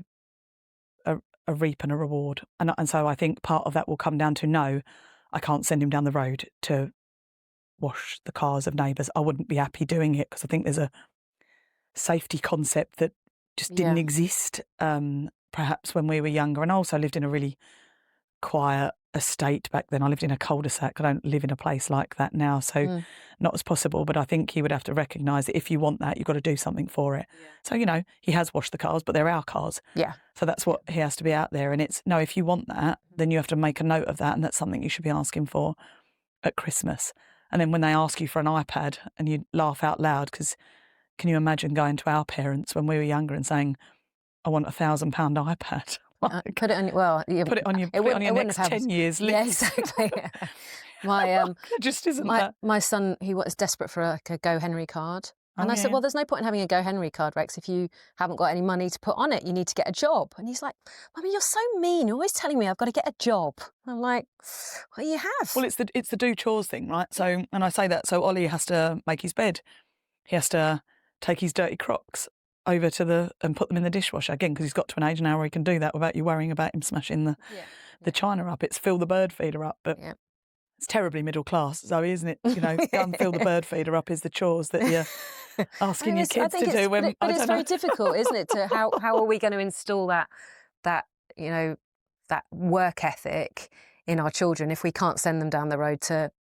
reap and a reward, and so I think part of that will come down to, no, I can't send him down the road to wash the cars of neighbours. I wouldn't be happy doing it, because I think there's a safety concept that just didn't exist perhaps when we were younger. And I also lived in a really quiet estate back then. I lived in a cul-de-sac. I don't live in a place like that now, so not as possible. But I think he would have to recognise that if you want that, you've got to do something for it. So, he has washed the cars, but they're our cars. Yeah. So that's what he has to be out there. And it's, no, if you want that, then you have to make a note of that. And that's something you should be asking for at Christmas. And then when they ask you for an iPad, and you laugh out loud, because can you imagine going to our parents when we were younger and saying, I want £1,000 iPad? Put it on. Put it on your next 10 years list. Yeah, exactly. My just isn't that. My son, he was desperate for a Go Henry card. And I said, well, there's no point in having a Go Henry card, Rex, if you haven't got any money to put on it. You need to get a job. And he's like, Mummy, you're so mean. You're always telling me I've got to get a job. I'm like, well, you have. Well, it's the do chores thing, right? So, and I say that, so Ollie has to make his bed. He has to take his dirty Crocs over to and put them in the dishwasher, again, because he's got to an age now where he can do that without you worrying about him smashing the china up. It's fill the bird feeder up, but it's terribly middle class, Zoe, isn't it? You know, go and fill the bird feeder up is the chores that you're asking your kids to do. But it's very difficult, isn't it? To how are we going to install that you know, that work ethic in our children if we can't send them down the road to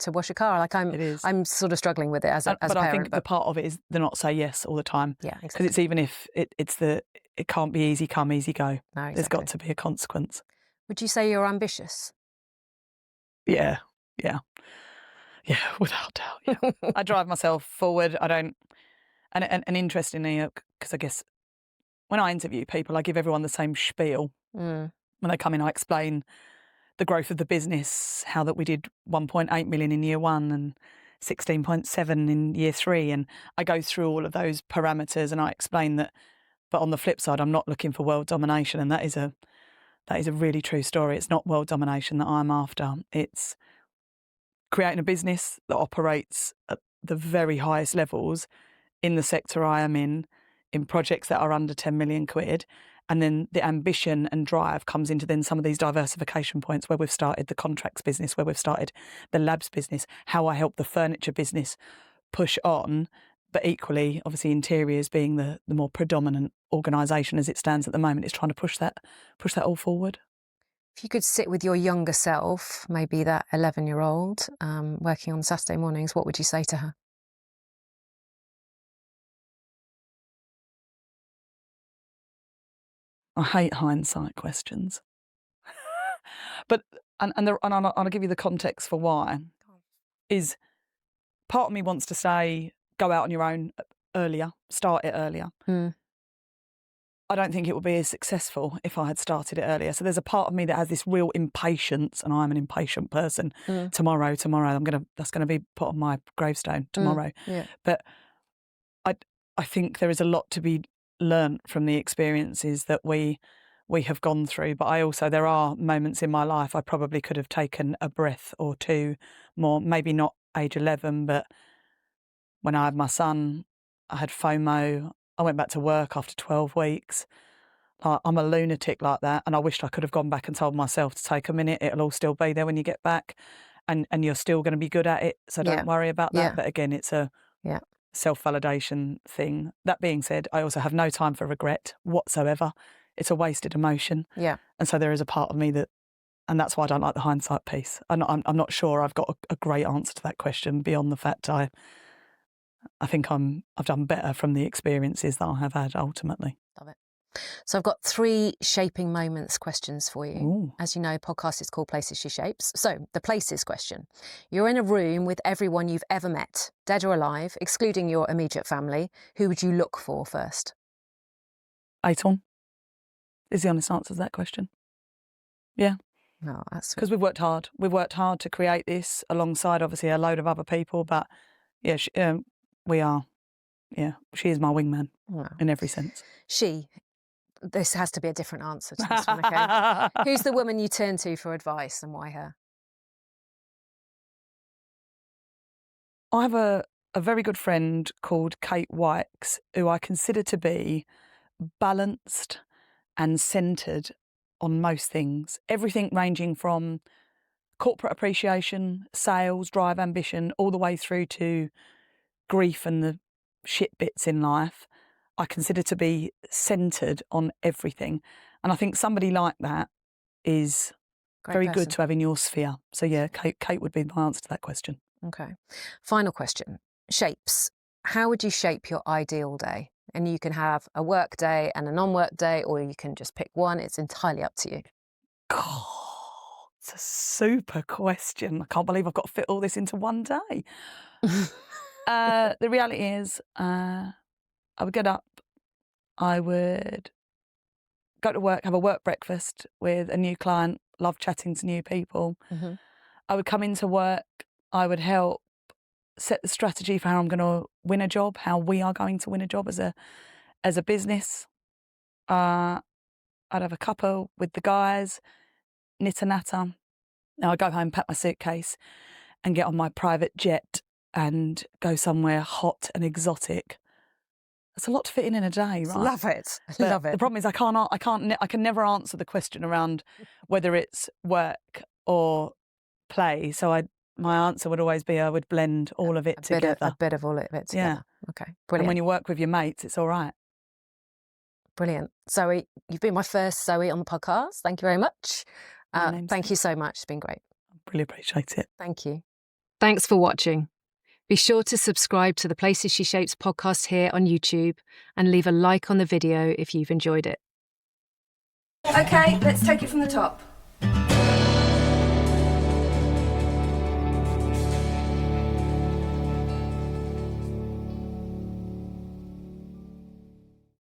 wash a car? Like I'm sort of struggling with it as a parent. I think the part of it is the not say yes all the time. Yeah, exactly. Because it's even if it can't be easy come, easy go. No, exactly. There's got to be a consequence. Would you say you're ambitious? Yeah, without doubt. Yeah, I drive myself forward. I don't, and interestingly, because I guess when I interview people, I give everyone the same spiel. When they come in, I explain the growth of the business, how that we did 1.8 million in year one and 16.7 in year three, and I go through all of those parameters and I explain that. But on the flip side, I'm not looking for world domination, and that is a really true story. It's not world domination that I'm after. It's creating a business that operates at the very highest levels in the sector I am in projects that are under 10 million quid. And then the ambition and drive comes into then some of these diversification points where we've started the contracts business, where we've started the labs business, how I help the furniture business push on. But equally, obviously, interiors being the more predominant organisation as it stands at the moment is trying to push that all forward. If you could sit with your younger self, maybe that 11-year-old, working on Saturday mornings, what would you say to her? I hate hindsight questions. But I'll give you the context for why. Is part of me wants to say, go out on your own earlier, start it earlier. I don't think it would be as successful if I had started it earlier. So there's a part of me that has this real impatience, and I'm an impatient person. Tomorrow, that's gonna be put on my gravestone tomorrow. But I think there is a lot to be learnt from the experiences that we have gone through. But there are moments in my life I probably could have taken a breath or two more, maybe not age 11, but when I had my son, I had FOMO. I went back to work after 12 weeks. I'm a lunatic like that, and I wished I could have gone back and told myself to take a minute. It'll all still be there when you get back, and you're still going to be good at it, so don't worry about that. But again, it's a self-validation thing. That being said, I also have no time for regret whatsoever. It's a wasted emotion. And so there is a part of me that, and that's why I don't like the hindsight piece. I'm not sure I've got a great answer to that question beyond the fact I think I've done better from the experiences that I have had ultimately. Love it. So I've got 3 shaping moments questions for you. Ooh. As you know, podcast is called Places She Shapes. So the places question. You're in a room with everyone you've ever met, dead or alive, excluding your immediate family. Who would you look for first? Aton is the honest answer to that question. Yeah. No, that's because we've worked hard. We've worked hard to create this alongside obviously a load of other people, but yeah, we are. Yeah, she is my wingman in every sense. This has to be a different answer to this one, okay? Who's the woman you turn to for advice and why her? I have a very good friend called Kate Wykes, who I consider to be balanced and centred on most things. Everything ranging from corporate appreciation, sales, drive, ambition, all the way through to grief and the shit bits in life. I consider to be centred on everything. And I think somebody like that is very good to have in your sphere. So yeah, Kate would be my answer to that question. Okay. Final question. Shapes. How would you shape your ideal day? And you can have a work day and a non-work day, or you can just pick one. It's entirely up to you. God, it's a super question. I can't believe I've got to fit all this into one day. The reality is, I would get up, I would go to work, have a work breakfast with a new client, love chatting to new people. I would come into work, I would help set the strategy for how I'm going to win a job, how we are going to win a job as a business. I'd have a cuppa with the guys, knit a natter. Now I go home, pack my suitcase and get on my private jet and go somewhere hot and exotic. It's a lot to fit in a day, right? Love it. But Love it. The problem is I can never answer the question around whether it's work or play. So my answer would always be I would blend all of it together. A bit of all of it together. Yeah. Okay, And brilliant. when you work with your mates, it's all right. Brilliant. Zoe, you've been my first Zoe on the podcast. Thank you very much. My name's Thank you so much. It's been great. Really appreciate it. Thank you. Thanks for watching. Be sure to subscribe to the Places She Shapes podcast here on YouTube and leave a like on the video if you've enjoyed it. Okay, let's take it from the top.